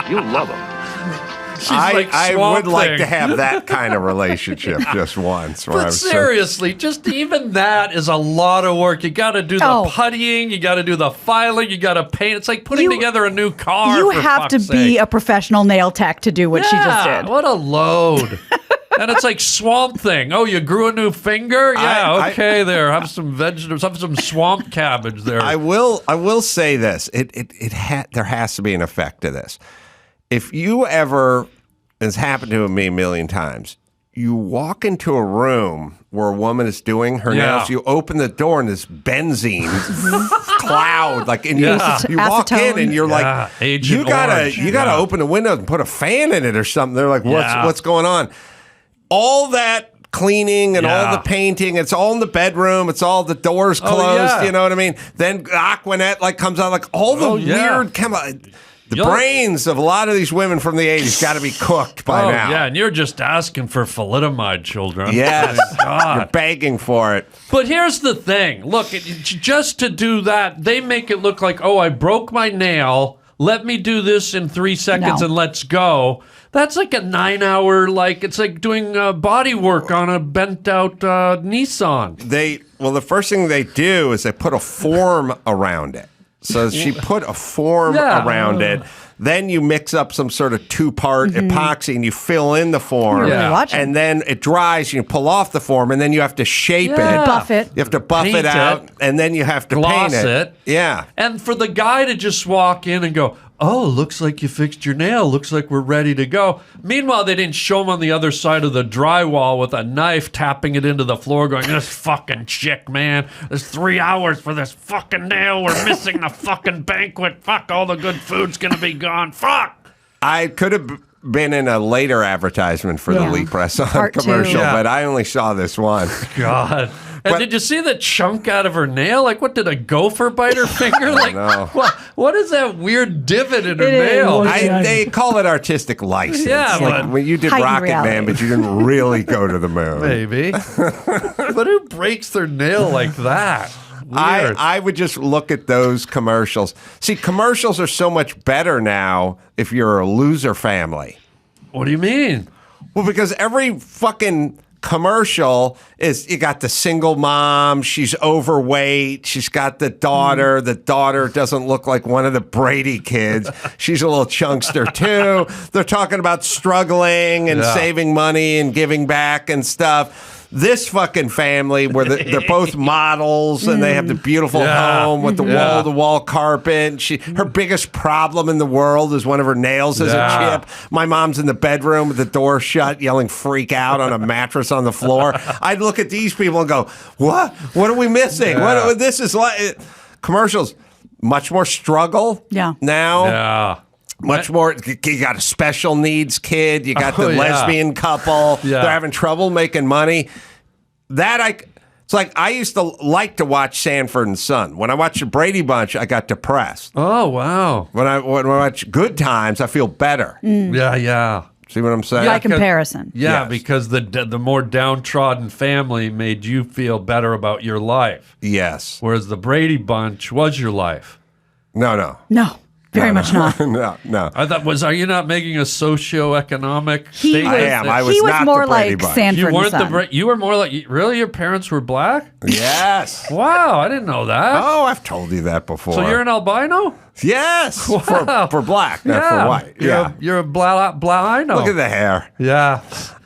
You'll love them. She's like I Swamp would like Thing. to have that kind of relationship just once. where I But was so- seriously, just even that is a lot of work. You got to do the puttying, you got to do the filing, you got to paint. It's like putting together a new car. You for have to fuck's be sake. a professional nail tech to do what she just did. What a load. And it's like Swamp Thing. Oh, you grew a new finger? Yeah, okay, there. Have some vegetables, have some swamp cabbage there. I will say this. There has to be an effect to this. If you ever, it's happened to me a million times, you walk into a room where a woman is doing her nails, you open the door and this benzene cloud, like, and you walk in and you're like, Agent you gotta Orange. open the windows and put a fan in it or something. They're like, what's going on? All that cleaning and all the painting, it's all in the bedroom, it's all the doors closed, you know what I mean? Then Aquanet like comes out, like all the weird the brains of a lot of these women from the 80s got to be cooked by now. Yeah, and you're just asking for thalidomide, children. Yes, God. you're begging for it. But here's the thing. Look, just to do that, they make it look like, oh, I broke my nail. Let me do this in 3 seconds and let's go. That's like a 9-hour, it's like doing body work on a bent out Nissan. The first thing they do is they put a form around it. So she put a form around it. Then you mix up some sort of 2-part epoxy and you fill in the form. You're really watching. And then it dries, you pull off the form, and then you have to shape it. Buff it. You have to buff Paint it out, it. and then you have to Gloss paint it. Yeah. And for the guy to just walk in and go, oh, looks like you fixed your nail. Looks like we're ready to go. Meanwhile, they didn't show him on the other side of the drywall with a knife tapping it into the floor going, this fucking chick, man. There's 3 hours for this fucking nail. We're missing the fucking banquet. Fuck, all the good food's going to be gone. Fuck. I could have been in a later advertisement for the Lee Press on Part two. commercial, but I only saw this one. God. And did you see the chunk out of her nail? Like, what, did a gopher bite her finger? Like, what is that weird divot in her nail? They call it artistic license. Yeah, like but when you did heightened Rocket reality. Man, but you didn't really go to the moon. Maybe. But who breaks their nail like that? Weird. I would just look at those commercials. See, commercials are so much better now if you're a loser family. What do you mean? Well, because every fucking commercial is, you got the single mom, she's overweight, she's got the daughter doesn't look like one of the Brady kids, she's a little chunkster too. They're talking about struggling and saving money and giving back and stuff. This fucking family where they're both models and they have the beautiful home with the wall-to-wall carpet. Her biggest problem in the world is one of her nails is a chip. My mom's in the bedroom with the door shut, yelling "freak out" on a mattress on the floor. I'd look at these people and go, "What? What are we missing? What? This is like commercials. Much more struggle now." Yeah. Much more. You got a special needs kid. You got the lesbian couple. Yeah. They're having trouble making money. It's like I used to like to watch Sanford and Son. When I watched the Brady Bunch, I got depressed. Oh, wow. When I watch Good Times, I feel better. Yeah. See what I'm saying? By comparison. Yeah, because the more downtrodden family made you feel better about your life. Yes. Whereas the Brady Bunch was your life. No. No. Very much not. No. I thought, are you not making a socioeconomic He statement? I am. I was he was not more the Brady like Bunch. Sanford You and weren't Son. you were more like, really? Your parents were black? Yes. Wow, I didn't know that. Oh, I've told you that before. So you're an albino? Yes. Wow. For black, not for white. Yeah. You're a albino. Look at the hair. Yeah.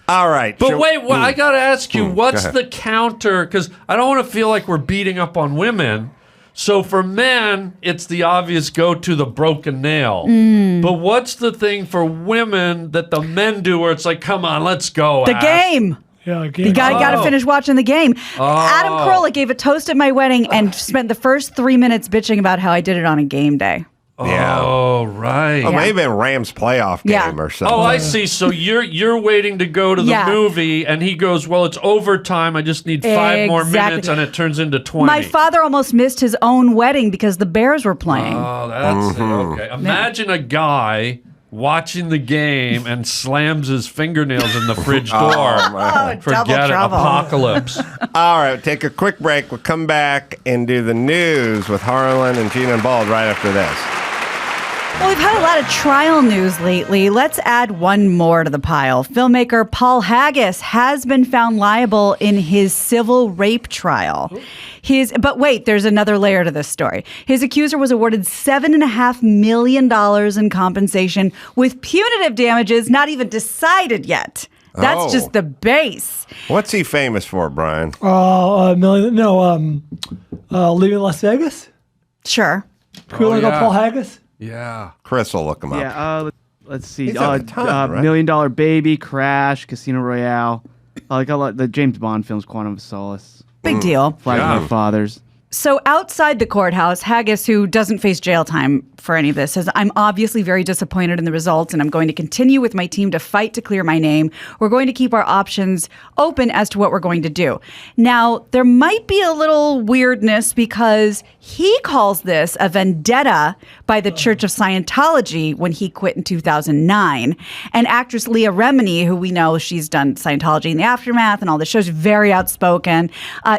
All right. But wait, I got to ask you, what's go ahead. the counter? Because I don't want to feel like we're beating up on women. So for men, it's the obvious go-to, the broken nail. But what's the thing for women that the men do where it's like, come on, let's go, The ass. game. Yeah, You got to finish watching the game. Adam Carolla gave a toast at my wedding and spent the first 3 minutes bitching about how I did it on a game day. Yeah. Oh, right. Oh, maybe a Rams playoff game or something. Oh, I see. So you're waiting to go to the movie, and he goes, well, it's overtime. I just need 5 more minutes, and it turns into 20. My father almost missed his own wedding because the Bears were playing. Oh, that's okay. Imagine a guy watching the game and slams his fingernails in the fridge door. Forget it. Apocalypse. All right, take a quick break. We'll come back and do the news with Harlan and Gina and Bald right after this. Well, we've had a lot of trial news lately. Let's add one more to the pile. Filmmaker Paul Haggis has been found liable in his civil rape trial. But wait, there's another layer to this story. His accuser was awarded $7.5 million in compensation with punitive damages not even decided yet. That's just the base. What's he famous for, Brian? Leaving Las Vegas? Sure. Can we look up Paul Haggis? Yeah. Chris will look him up. Yeah, let's see. He's at the top, right? $1 Million Baby, Crash, Casino Royale. Like a lot, the James Bond films, Quantum of Solace. Big deal. Flag of Our Fathers. So outside the courthouse, Haggis, who doesn't face jail time for any of this, says, I'm obviously very disappointed in the results, and I'm going to continue with my team to fight to clear my name. We're going to keep our options open as to what we're going to do. Now, there might be a little weirdness because he calls this a vendetta by the Church of Scientology when he quit in 2009. And actress Leah Remini, who we know she's done Scientology in the Aftermath and all the shows, very outspoken,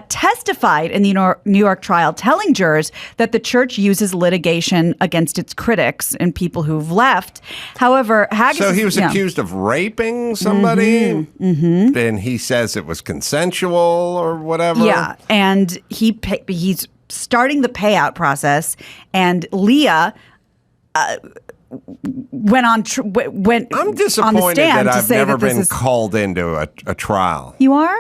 testified in the New York trial telling jurors that the church uses litigation against its critics and people who've left. However, Haggis... So he was accused of raping somebody, and he says it was consensual or whatever? Yeah, and he's starting the payout process, and Leah... went I'm on the disappointed stand that to I've say never that been called into a trial. You are?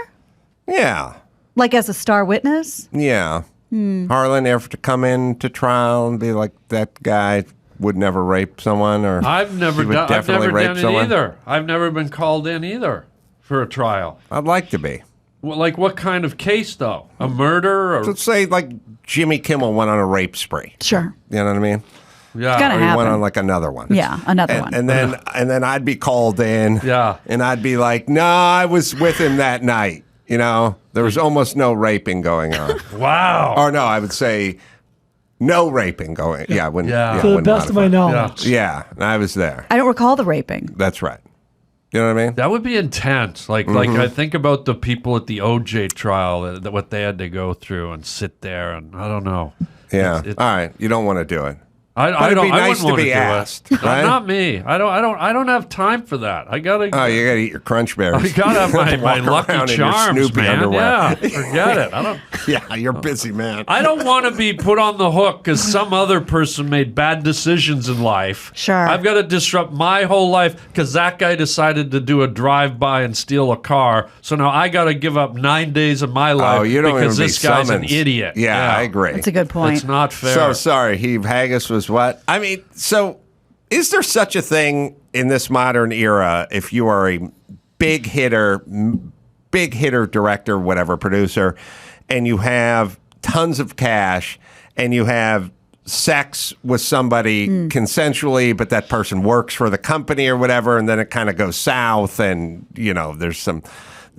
Yeah. Like as a star witness? Yeah. Harlan ever to come in to trial and be like, that guy would never rape someone, or I've never he would done definitely rape it someone? either. I've never been called in either for a trial. I'd like to be. Well, like what kind of case though? A murder? Or Let's say like Jimmy Kimmel went on a rape spree. Sure. You know what I mean? Yeah. It's gonna Or he happen. went on like another one. Yeah, another one. And then I'd be called in. Yeah. And I'd be like, no, I was with him that night. You know, there was almost no raping going on. Wow. Or no, I would say no raping going. Yeah, I wouldn't. Yeah. Yeah, To the wouldn't best of my modify. knowledge. Yeah, I was there. I don't recall the raping. That's right. You know what I mean? That would be intense. Like I think about the people at the OJ trial, what they had to go through and sit there, and I don't know. Yeah. It's- All right. You don't want to do it. I It'd don't. be I nice wouldn't to want be do asked, it. right? Not me. I don't have time for that. I gotta. Oh, you got to eat your Crunch Berries. I gotta have my Walk Lucky around in your Charms, Snoopy man. underwear. Yeah, forget it. I don't. Yeah, you're busy, man. I don't want to be put on the hook because some other person made bad decisions in life. Sure. I've got to disrupt my whole life because that guy decided to do a drive-by and steal a car. So now I got to give up 9 days of my life Oh, you don't because even be this guy's summoned. an idiot. Yeah, I agree. That's a good point. It's not fair. So sorry, Haggis was what? I mean, so is there such a thing in this modern era if you are a big hitter director, whatever, producer, and you have tons of cash and you have sex with somebody consensually, but that person works for the company or whatever, and then it kind of goes south and, you know, there's some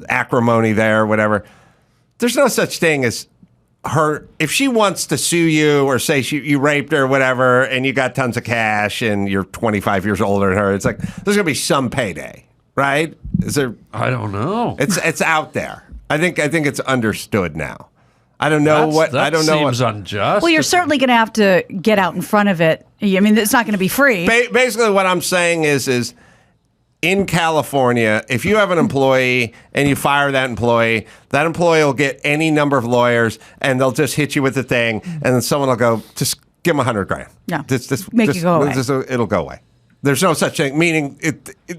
acrimony there or whatever. There's no such thing as her, if she wants to sue you or say you raped her or whatever, and you got tons of cash and you're 25 years older than her, it's like there's gonna be some payday, right? Is there? I don't know. It's out there. I think it's understood now. I don't know That seems unjust. Well, you're certainly going to have to get out in front of it. I mean, it's not going to be free. Basically, what I'm saying is in California, if you have an employee and you fire that employee will get any number of lawyers and they'll just hit you with the thing, and then someone will go, just give them $100,000. Yeah. Just Make it go away. It'll go away. There's no such thing. Meaning,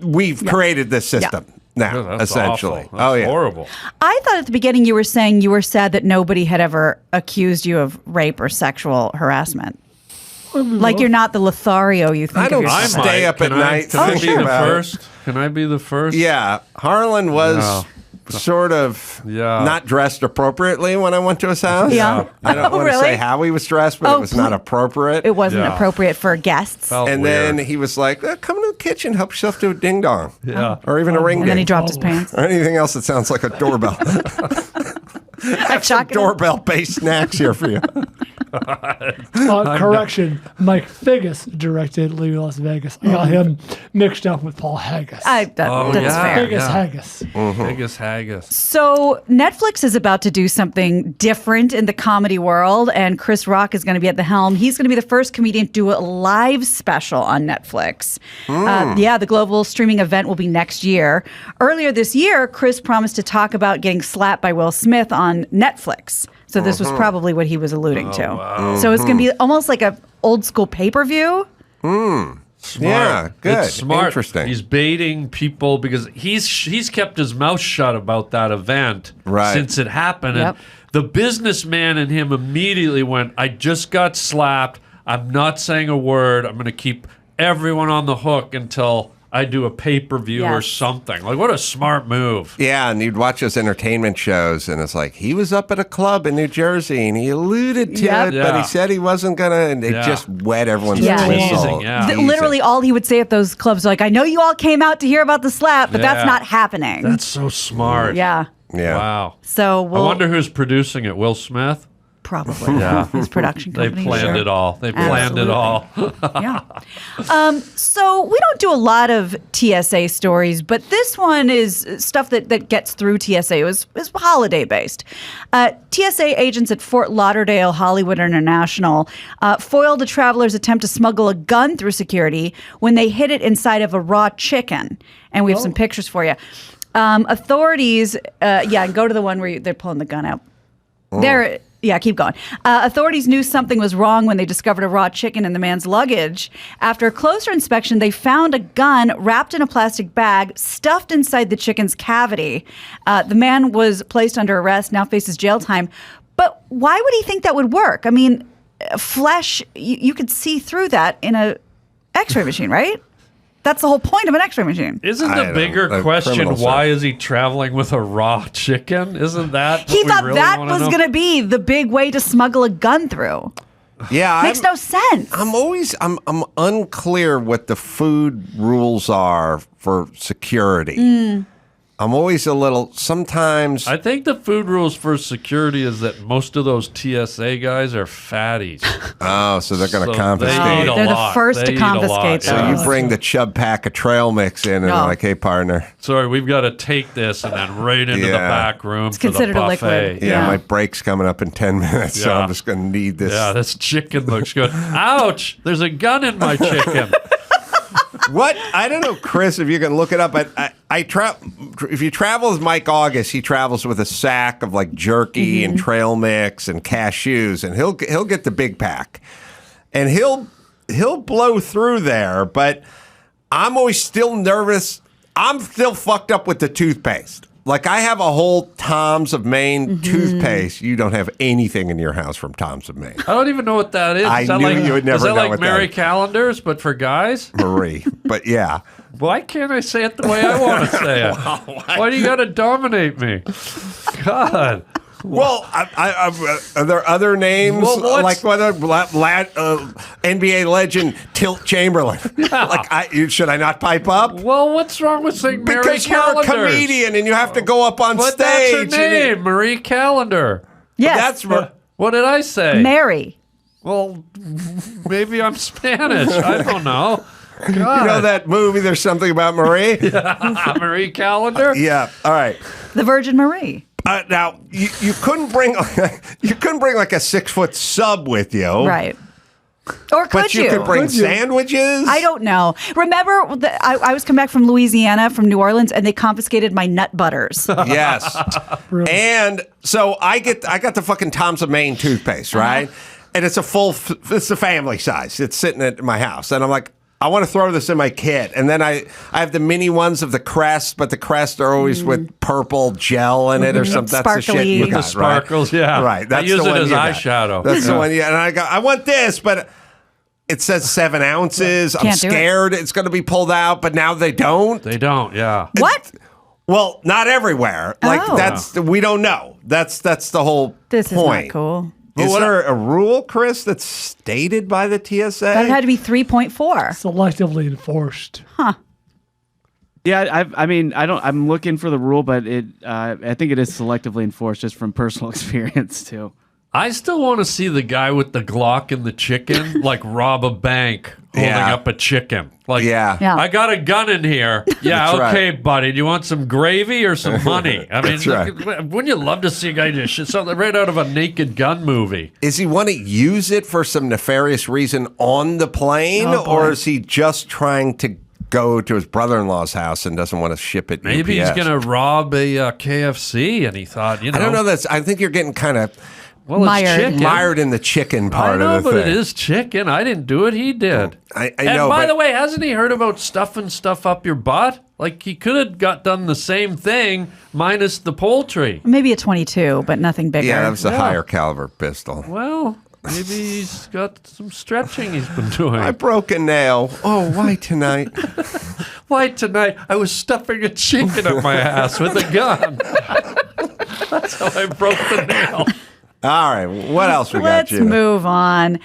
we've created this system now, that's essentially. awful. That's horrible. I thought at the beginning you were saying you were sad that nobody had ever accused you of rape or sexual harassment. Like you're not the Lothario you think I don't of yourself. stay up at night Can I be thinking the about first? it. Can I be the first? Yeah, Harlan was sort of not dressed appropriately when I went to his house. Yeah. I don't want to Really? say how he was dressed, but it was not appropriate. It wasn't appropriate for guests. And then he was like, come to the kitchen, help yourself to a ding dong. Yeah. Or even a ring And then he ding. dropped his pants. Or anything else that sounds like a doorbell. I have some doorbell-based snacks here for you. Correction, Mike Figgis directed Leaving Las Vegas. I got him mixed up with Paul Haggis. That's fair. Figgis Haggis. Haggis Haggis. So Netflix is about to do something different in the comedy world, and Chris Rock is going to be at the helm. He's going to be the first comedian to do a live special on Netflix. The global streaming event will be next year. Earlier this year, Chris promised to talk about getting slapped by Will Smith on Netflix. So this was probably what he was alluding to. Wow. So it's going to be almost like a old school pay-per-view. Smart. Yeah, good. It's smart. Interesting. He's baiting people because he's kept his mouth shut about that event since it happened. Yep. And the businessman in him immediately went, I just got slapped. I'm not saying a word. I'm going to keep everyone on the hook until I do a pay-per-view or something. Like, what a smart move. Yeah, and you'd watch those entertainment shows, and it's like, he was up at a club in New Jersey, and he alluded to it, but he said he wasn't going to, and it just wet everyone's whistle. Literally all he would say at those clubs, like, I know you all came out to hear about the slap, but that's not happening. That's so smart. Yeah. Wow. So I wonder who's producing it. Will Smith? Probably. Yeah. His production company. They planned it all. They planned it all. So we don't do a lot of TSA stories, but this one is stuff that gets through TSA. It was holiday based. TSA agents at Fort Lauderdale Hollywood International foiled a traveler's attempt to smuggle a gun through security when they hid it inside of a raw chicken. And we have some pictures for you. Authorities, and go to the one where they're pulling the gun out. Keep going. Authorities knew something was wrong when they discovered a raw chicken in the man's luggage. After a closer inspection, they found a gun wrapped in a plastic bag, stuffed inside the chicken's cavity. The man was placed under arrest, now faces jail time. But why would he think that would work? I mean, flesh, you could see through that in an X-ray machine, right? That's the whole point of an X-ray machine. Isn't the bigger question, why is he traveling with a raw chicken? Isn't that he what thought we really that wanna was know? going to be the big way to smuggle a gun through? Yeah, Makes no sense. I'm unclear what the food rules are for security. I'm always a little, sometimes. I think the food rules for security is that most of those TSA guys are fatties. Oh, so they're going to So confiscate. they eat a They're lot. the first They to eat a confiscate lot. So you bring the chub pack of trail mix in, and they're like, hey, partner. Sorry, we've got to take this and then right into the back room for the considered a buffet. liquid. Yeah, my break's coming up in 10 minutes, so Yeah. I'm just going to need this. Yeah, this chicken looks good. Ouch! There's a gun in my chicken. What? I don't know, Chris, if you can look it up. But if you travel with Mike August, he travels with a sack of like jerky and trail mix and cashews, and he'll get the big pack, and he'll blow through there. But I'm always still nervous. I'm still fucked up with the toothpaste. Like, I have a whole Tom's of Maine toothpaste. You don't have anything in your house from Tom's of Maine. I don't even know what that is. I Is that knew like, you would never is that know like what that Mary is. Callender's, but for guys? Marie. But yeah. Why can't I say it the way I want to say it? Why do you got to dominate me? God. Well, are there other names like whether NBA legend Tilt Chamberlain? Like, should I not pipe up? Well, what's wrong with saying Mary Because you're a Callender's? comedian and you have to go up on But stage. that's her name, Marie Callender. Yes. What did I say? Mary. Well, maybe I'm Spanish. I don't know. God. You know that movie? There's something about Marie. Marie Callender. Yeah. All right. The Virgin Marie. Now you couldn't bring like a 6-foot sub with you, Right. Or could But you could bring sandwiches. I don't know. Remember, I was coming back from Louisiana, from New Orleans, and they confiscated my nut butters. Yes. And so I got the fucking Tom's of Maine toothpaste, right? And it's it's a family size. It's sitting at my house, and I'm like, I want to throw this in my kit. And then I have the mini ones of the Crest, but the Crest are always with purple gel in it or something. That's the shit you With got, the sparkles, right? yeah. Right. That's I use the it one as you got. eyeshadow. That's the one. Yeah. And I want this, but it says 7 ounces. I'm Can't do it. scared it's going to be pulled out, but now they don't. They don't. Yeah. What? Well, not everywhere. Like we don't know. That's the whole This is point. not cool. Is there a rule, Chris, that's stated by the TSA? That had to be 3.4. Selectively enforced. Huh. Yeah, I'm looking for the rule, but I think it is selectively enforced just from personal experience too. I still want to see the guy with the Glock and the chicken, like rob a bank holding up a chicken. Like, Yeah. I got a gun in here. Yeah, That's okay, buddy. Do you want some gravy or some money? I mean, That's right. wouldn't you love to see a guy just shit something right out of a Naked Gun movie? Is he want to use it for some nefarious reason on the plane, Oh, boy. or is he just trying to go to his brother-in-law's house and doesn't want to ship it Maybe UPS? he's going to rob a KFC, and he thought, I don't know. I think you're getting kind of well, it's Mired. chicken. mired in the chicken part I know, of the but thing. it is chicken. I didn't do it. He did. I and know, by but- the way, hasn't he heard about stuffing stuff up your butt? Like, he could have done the same thing minus the poultry. Maybe a 22, but nothing bigger. Yeah, that was a Yeah. higher caliber pistol. Well, maybe he's got some stretching he's been doing. I broke a nail. Oh, why tonight? Why tonight I was stuffing a chicken up my ass with a gun. That's how I broke the nail. All right, what else we got, Let's Gina? move on.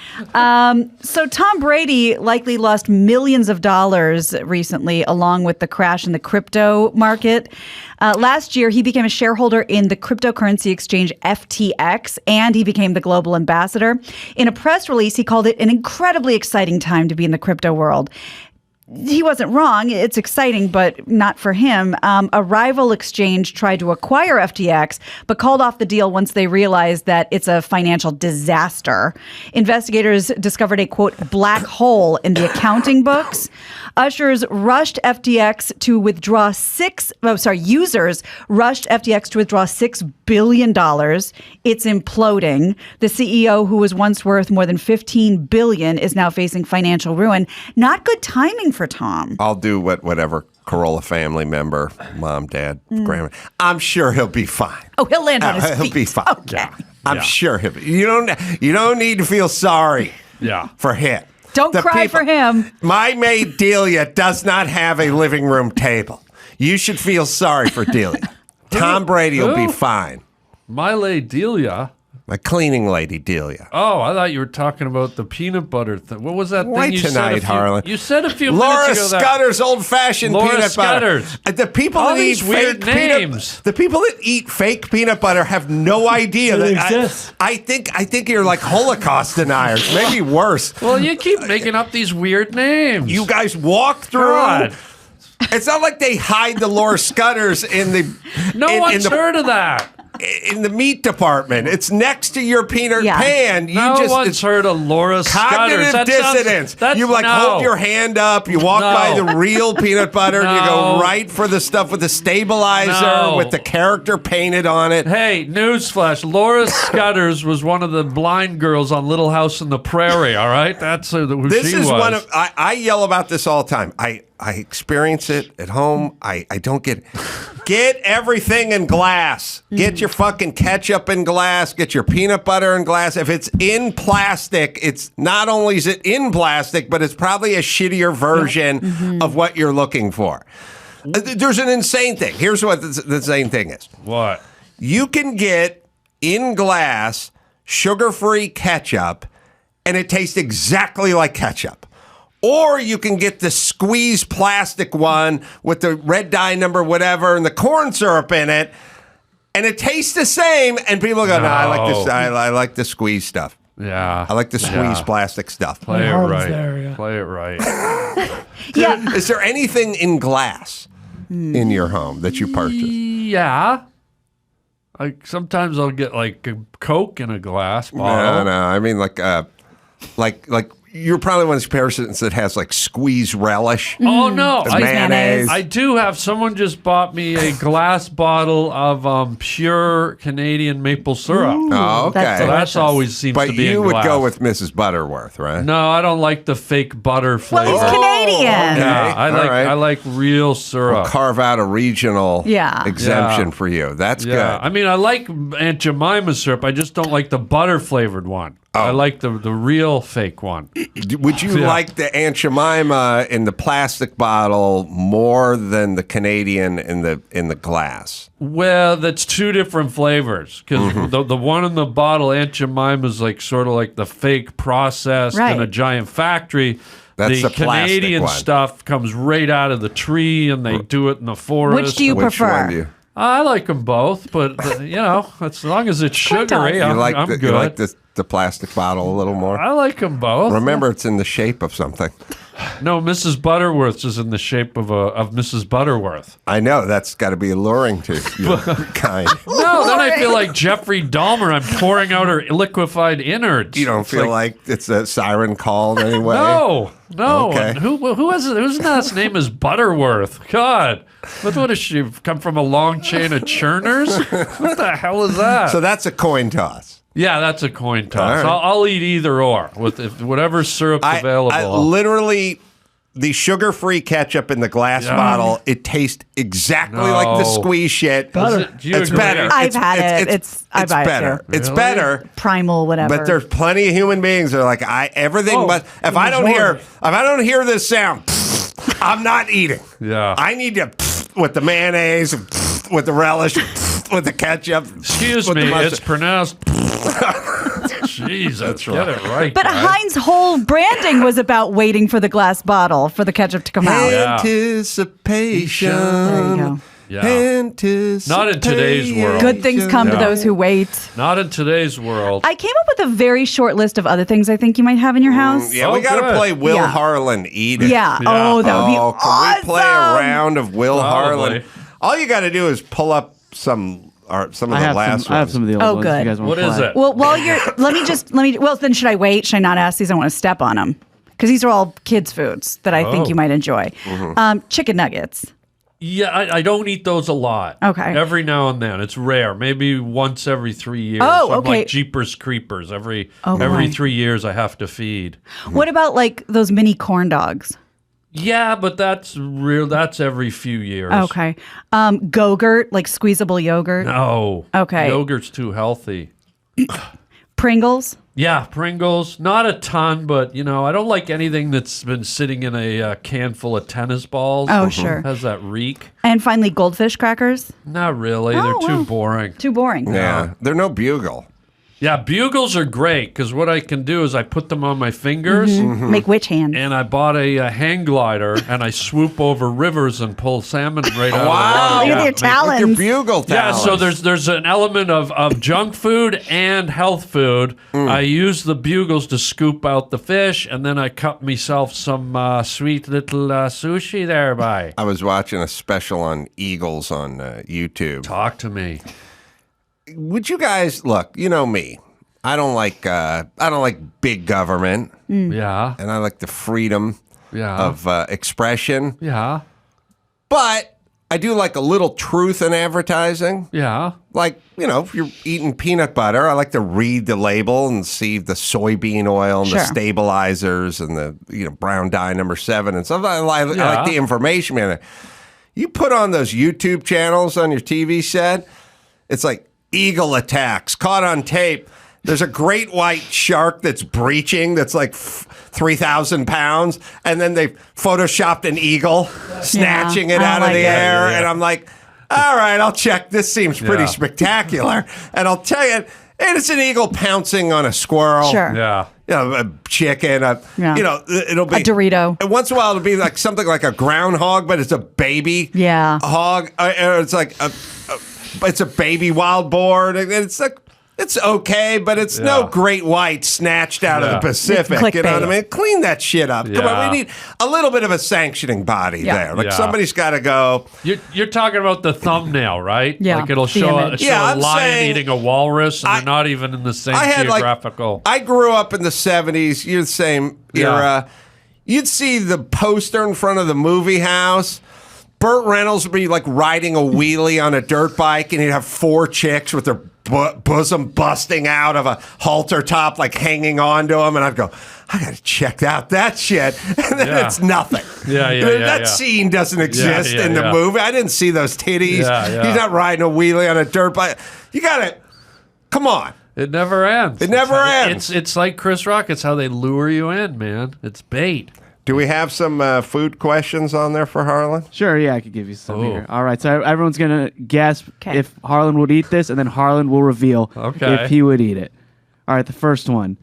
So Tom Brady likely lost millions of dollars recently, along with the crash in the crypto market. Last year, he became a shareholder in the cryptocurrency exchange FTX, and he became the global ambassador. In a press release, he called it an incredibly exciting time to be in the crypto world. He wasn't wrong. It's exciting, but not for him. A rival exchange tried to acquire FTX, but called off the deal once they realized that it's a financial disaster. Investigators discovered a, quote, black hole in the accounting books. Users rushed FTX to withdraw users rushed FTX to withdraw $6 billion. It's imploding. The CEO, who was once worth more than $15 billion, is now facing financial ruin. Not good timing for Tom. I'll do whatever Carolla family member, mom, dad, grandma. I'm sure he'll be fine. Oh, he'll land on his feet. He'll be fine. Okay. I'm sure he'll be. You don't need to feel sorry for him. Don't cry for him. My maid Delia does not have a living room table. You should feel sorry for Delia. Tom Brady will be fine. My lady Delia. My cleaning lady Delia. Oh, I thought you were talking about the peanut butter thing. What was that Why thing you tonight, said? Harlan? You said a few Laura minutes ago Scudder's old-fashioned Laura peanut Scudder's. butter. The people All that eat these weird fake names. the people that eat fake peanut butter have no idea It that exists. I think you're like Holocaust deniers, maybe worse. Well, you keep making up these weird names. You guys walk through. God. It's not like they hide the Laura Scudders in the No one's heard of that. in the meat department. It's next to your peanut pan. You No just one's it's heard of Laura cognitive Scudder's. That sounds- dissonance. that's- You like no. hold your hand up. You walk No. by the real peanut butter. And you go No. right for the stuff with the stabilizer No. with the character painted on it. Hey, newsflash. Laura Scudder's was one of the blind girls on Little House on the Prairie, all right? That's who This she is was. one of I yell about this all the time. I experience it at home. I don't get it. Get everything in glass. Get your fucking ketchup in glass. Get your peanut butter in glass. If it's in plastic, it's not only is it in plastic, but it's probably a shittier version of what you're looking for. There's an insane thing. Here's what the insane thing is. What? You can get in glass sugar-free ketchup, and it tastes exactly like ketchup. Or you can get the squeeze plastic one with the red dye number, whatever, and the corn syrup in it, and it tastes the same. And people go, "No, I like this. I like the squeeze stuff. Yeah, I like the squeeze plastic stuff." Play it Harlan's right. there, yeah. Play it right. Is there anything in glass in your home that you purchase? Yeah. Like sometimes I'll get like a Coke in a glass bottle. No. I mean, like you're probably one of those persons that has like squeeze relish. Oh no! The mayonnaise. I do have. Someone just bought me a glass bottle of pure Canadian maple syrup. Oh, okay. So that's always seems But to be you in would glass. go with Mrs. Butterworth, right? No, I don't like the fake butter flavor. Well, he's Canadian. Yeah, I All like right. I like real syrup. We'll carve out a regional exemption Yeah. for you. That's Yeah, good. I mean, I like Aunt Jemima syrup. I just don't like the butter flavored one. I like the real fake one. Would you Yeah. like the Aunt Jemima in the plastic bottle more than the Canadian in the glass? Well, that's two different flavors because the one in the bottle, Aunt Jemima's like sort of like the fake processed Right. in a giant factory. That's the plastic Canadian one. stuff comes right out of the tree, and they do it in the forest. Which do you Which prefer? one do you? I like them both, but as long as it's sugary, You like I'm the, good. You like the plastic bottle a little more? I like them both. Remember, it's in the shape of something. No, Mrs. Butterworth's is in the shape of Mrs. Butterworth. I know, that's got to be alluring to your kind. No, then I feel like Jeffrey Dahmer. I'm pouring out her liquefied innards. You don't feel like it's a siren call in any way? No. Okay. And whose last name is Butterworth? God, what does she come from? A long chain of churners? What the hell is that? So that's a coin toss. Yeah, that's a coin toss. All right. I'll eat either or with whatever syrup's available. I literally, the sugar-free ketchup in the glass bottle, it tastes exactly like the squeeze shit. It's better. I've had it. I buy better. it too. It's better. Primal, whatever. But there's plenty of human beings that are like, everything but if I don't hear this sound, I'm not eating. Yeah. I need to with the mayonnaise, with the relish, with the ketchup. Excuse me, it's pronounced. Jesus, get it right. But Heinz' whole branding was about waiting for the glass bottle for the ketchup to come out. Anticipation. There you go. Yeah. Anticipation. Not in today's world. Good things come to those who wait. Not in today's world. I came up with a very short list of other things I think you might have in your house. Yeah, we got to play Will Harland Eat It. Yeah. Oh, that would be awesome. Can we play a round of Will Probably. Harland? All you got to do is pull up some of the last ones. I have some of the old ones. good. You guys What is it? Well, while you're, well, then should I wait? Should I not ask these? I want to step on them. Because these are all kids' foods that I think you might enjoy. Chicken nuggets. Yeah, I don't eat those a lot. Okay. Every now and then. It's rare. Maybe once every 3 years. Oh, I'm okay. like Jeepers Creepers. Every boy. 3 years I have to feed. What about like those mini corn dogs? Yeah, but that's real. That's every few years. Okay. Go-gurt, like squeezable yogurt. No. Okay. Yogurt's too healthy. Pringles. Yeah, Pringles. Not a ton, but I don't like anything that's been sitting in a can full of tennis balls. Oh, sure. Has that reek? And finally, goldfish crackers. Not really. Oh, They're too well. boring. Too boring. Yeah, they're no bugle. Yeah, bugles are great because what I can do is I put them on my fingers. Make witch hands. And I bought a hang glider and I swoop over rivers and pull salmon right out of the water. Look at your talons. With your bugle talons. Yeah, so there's an element of junk food and health food. I use the bugles to scoop out the fish, and then I cut myself some sweet little sushi thereby. I was watching a special on eagles on YouTube. Talk to me. Would you guys look? You know me. I don't like big government. Yeah. And I like the freedom of expression. Yeah. But I do like a little truth in advertising. Yeah. Like, if you're eating peanut butter, I like to read the label and see the soybean oil and the stabilizers and the brown dye number 7 and stuff. I like the information, man. You put on those YouTube channels on your TV set, it's like eagle attacks caught on tape. There's a great white shark that's breaching that's like 3,000 pounds, and then they photoshopped an eagle snatching it out of the air, and I'm like, all right, I'll check. This seems pretty spectacular. And I'll tell you, and it's an eagle pouncing on a squirrel. Sure. Yeah. A chicken, it'll be a Dorito. And once in a while, it'll be like something like a groundhog, but it's a baby hog. It's like it's a baby wild boar. And it's like, it's okay, but it's no great white snatched out of the Pacific. You know what I mean? Clean that shit up. Come on, we need a little bit of a sanctioning body there. Like somebody's got to go. You're talking about the thumbnail, right? Yeah. Like it'll show a lion eating a walrus, and they're not even in the same geographical. I grew up in the 70s. You're the same era. You'd see the poster in front of the movie house. Burt Reynolds would be like riding a wheelie on a dirt bike, and he'd have 4 chicks with their bosom busting out of a halter top, like hanging on to him. And I'd go, I got to check out that shit. And then it's nothing. That scene doesn't exist in the movie. I didn't see those titties. He's not riding a wheelie on a dirt bike. You got to, come on. It never ends. It never ends. It's like Chris Rock. It's how they lure you in, man. It's bait. Do we have some food questions on there for Harland? Sure, yeah, I could give you some here. All right, so everyone's going to guess if Harland would eat this, and then Harland will reveal if he would eat it. All right, the first one.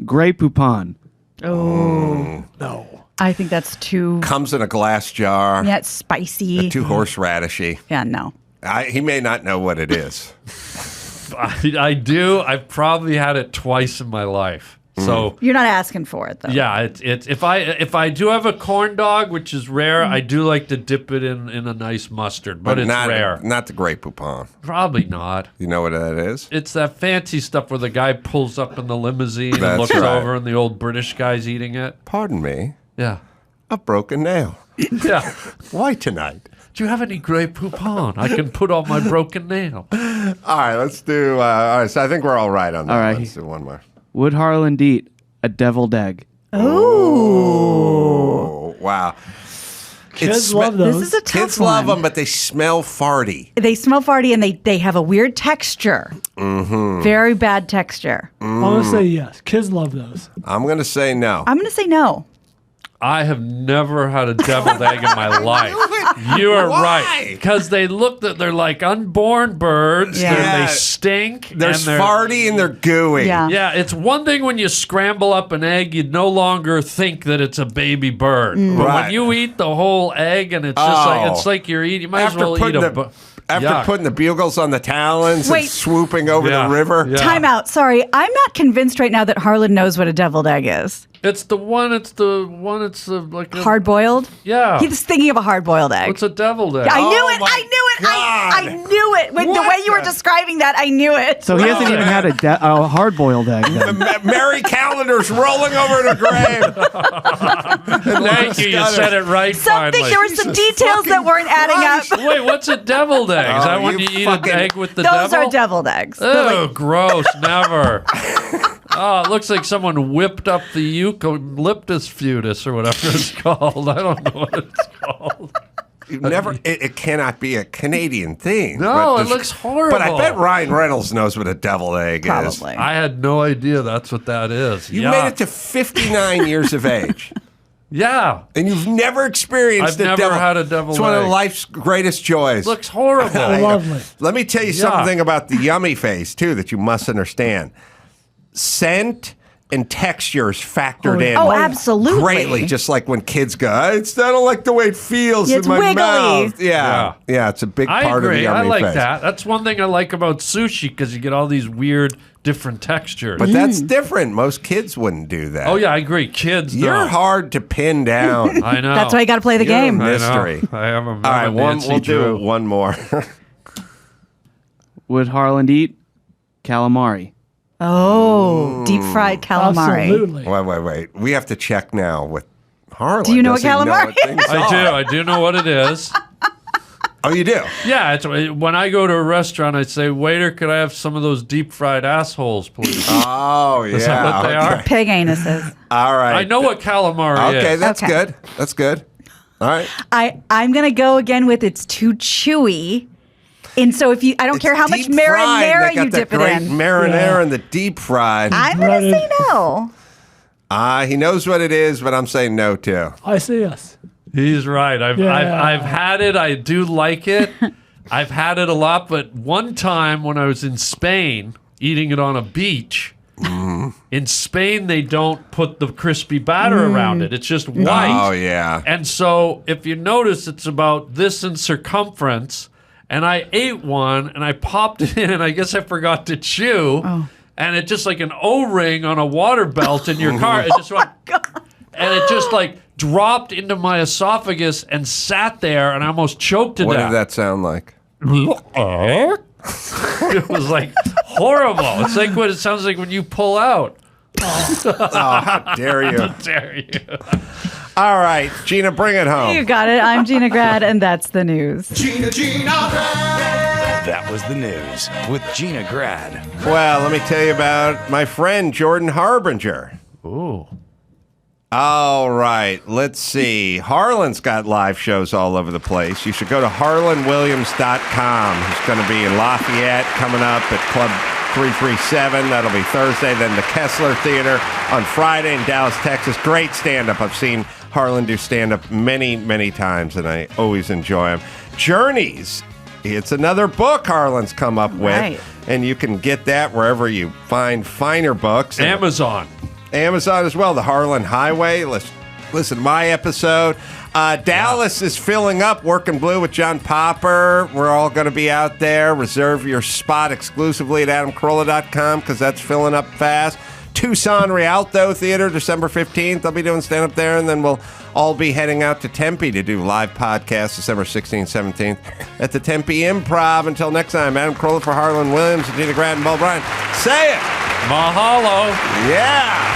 Grey Poupon. Oh. No. I think that's too... Comes in a glass jar. Yeah, it's spicy. Too horseradishy. Yeah, no. He may not know what it is. I do. I've probably had it twice in my life. So you're not asking for it though. Yeah, it's if I do have a corn dog, which is rare, I do like to dip it in a nice mustard, but it's rare. Not the Grey Poupon. Probably not. You know what that is? It's that fancy stuff where the guy pulls up in the limousine and looks over, and the old British guy's eating it. Pardon me. Yeah, a broken nail. Yeah. Why tonight? Do you have any Grey Poupon? I can put on my broken nail. All right, let's do. All right, so I think we're all right on that. All right. Let's do one more. Would Harland eat a deviled egg? Oh, wow. Kids love those. This is a tough Kids one. love them, but they smell farty. They smell farty and they have a weird texture. Mm-hmm. Very bad texture. I'm going to say yes. Kids love those. I'm going to say no. I'm going to say no. I have never had a deviled egg in my life. You are right. Because they're like unborn birds. Yeah. They stink. They're farty and they're gooey. Yeah, it's one thing when you scramble up an egg, you no longer think that it's a baby bird. But Right. when you eat the whole egg and it's just it's like you're eating, you might as well eat After putting the bugles on the talons and Wait. swooping over the river. Yeah. Time out. Sorry, I'm not convinced right now that Harland knows what a deviled egg is. It's like a Hard boiled? Yeah. He's thinking of a hard boiled egg. What's a deviled egg? I knew Oh it. my I knew it. I God. knew it. When the way you were describing that, I knew it. So he hasn't even had a hard-boiled egg. Then. Mary Calendar's rolling over the grave. Thank you. You said it right. Something. Finally. There were some details that weren't adding up. Wait, what's a deviled egg? Is that when you you eat an egg with the Those devil? are deviled eggs. Oh, gross. Never. Oh, it looks like someone whipped up the eucalyptus fetus or whatever it's called. I don't know what it's called. It cannot be a Canadian thing. No, but it looks horrible. But I bet Ryan Reynolds knows what a deviled egg is. Probably. I had no idea that's what that is. You made it to 59 years of age. Yeah. And you've never experienced I've never had a deviled It's one of egg. life's greatest joys. Looks horrible. Lovely. Let me tell you something about the yummy phase, too, that you must understand. Scent and textures factored in. Oh, absolutely. Greatly, just like when kids go, I don't like the way it feels It's in my wiggly. mouth. Yeah, it's a big I part agree. of the yummy I like phase. that. That's one thing I like about sushi because you get all these weird, different textures. But that's different. Most kids wouldn't do that. Oh, yeah, I agree. Kids You're don't. hard to pin down. I know. That's why you got to play the You're game. a mystery. I am a All right, we'll do one more. Would Harland eat calamari? Oh, deep fried calamari. Absolutely. Wait. We have to check now with Harland. Do you know what Does he calamari things I are? do. I do know what it is. Oh, you do? Yeah, it's when I go to a restaurant, I say, waiter, could I have some of those deep fried assholes, please? Oh, yeah. Is that what they are? Pig anuses. All right. I know what calamari is. Okay, that's Okay. good. That's good. All right. I'm gonna go again with it's too chewy. And so if I don't care how much Deep fried. marinara They got you that dip it great in. marinara and the deep fried. I'm gonna say no. He knows what it is, but I'm saying no too. I say yes. He's right. I've had it. I do like it. I've had it a lot, but one time when I was in Spain eating it on a beach, in Spain they don't put the crispy batter around it. It's just white. Oh, yeah. And so if you notice, it's about this in circumference. And I ate one and I popped it in and I guess I forgot to chew. Oh. And it just like an O-ring on a water belt in your car. It just went, and it just like dropped into my esophagus and sat there and I almost choked to What death. did that sound like? It was like horrible. It's like what it sounds like when you pull out. Oh, how dare you? How dare you? All right, Gina, bring it home. You got it. I'm Gina Grad, and that's the news. Gina Grad. That was the news with Gina Grad. Well, let me tell you about my friend Jordan Harbinger. Ooh. All right, let's see. Harland's got live shows all over the place. You should go to harlandwilliams.com. He's going to be in Lafayette coming up at Club 337. That'll be Thursday. Then the Kessler Theater on Friday in Dallas, Texas. Great stand-up. I've seen Harland do stand-up many, many times, and I always enjoy him. Journeys. It's another book Harland's come up with, Right. and you can get that wherever you find finer books. Amazon as well. The Harland Highway. Listen to my episode. Dallas is filling up. Working Blue with John Popper. We're all going to be out there. Reserve your spot exclusively at adamcarolla.com because that's filling up fast. Tucson Rialto Theater, December 15th. I'll be doing stand-up there, and then we'll all be heading out to Tempe to do live podcasts December 16th, 17th at the Tempe Improv. Until next time, Adam Carolla for Harland Williams, Gina Grad, and Bo Bryan. Say it! Mahalo! Yeah!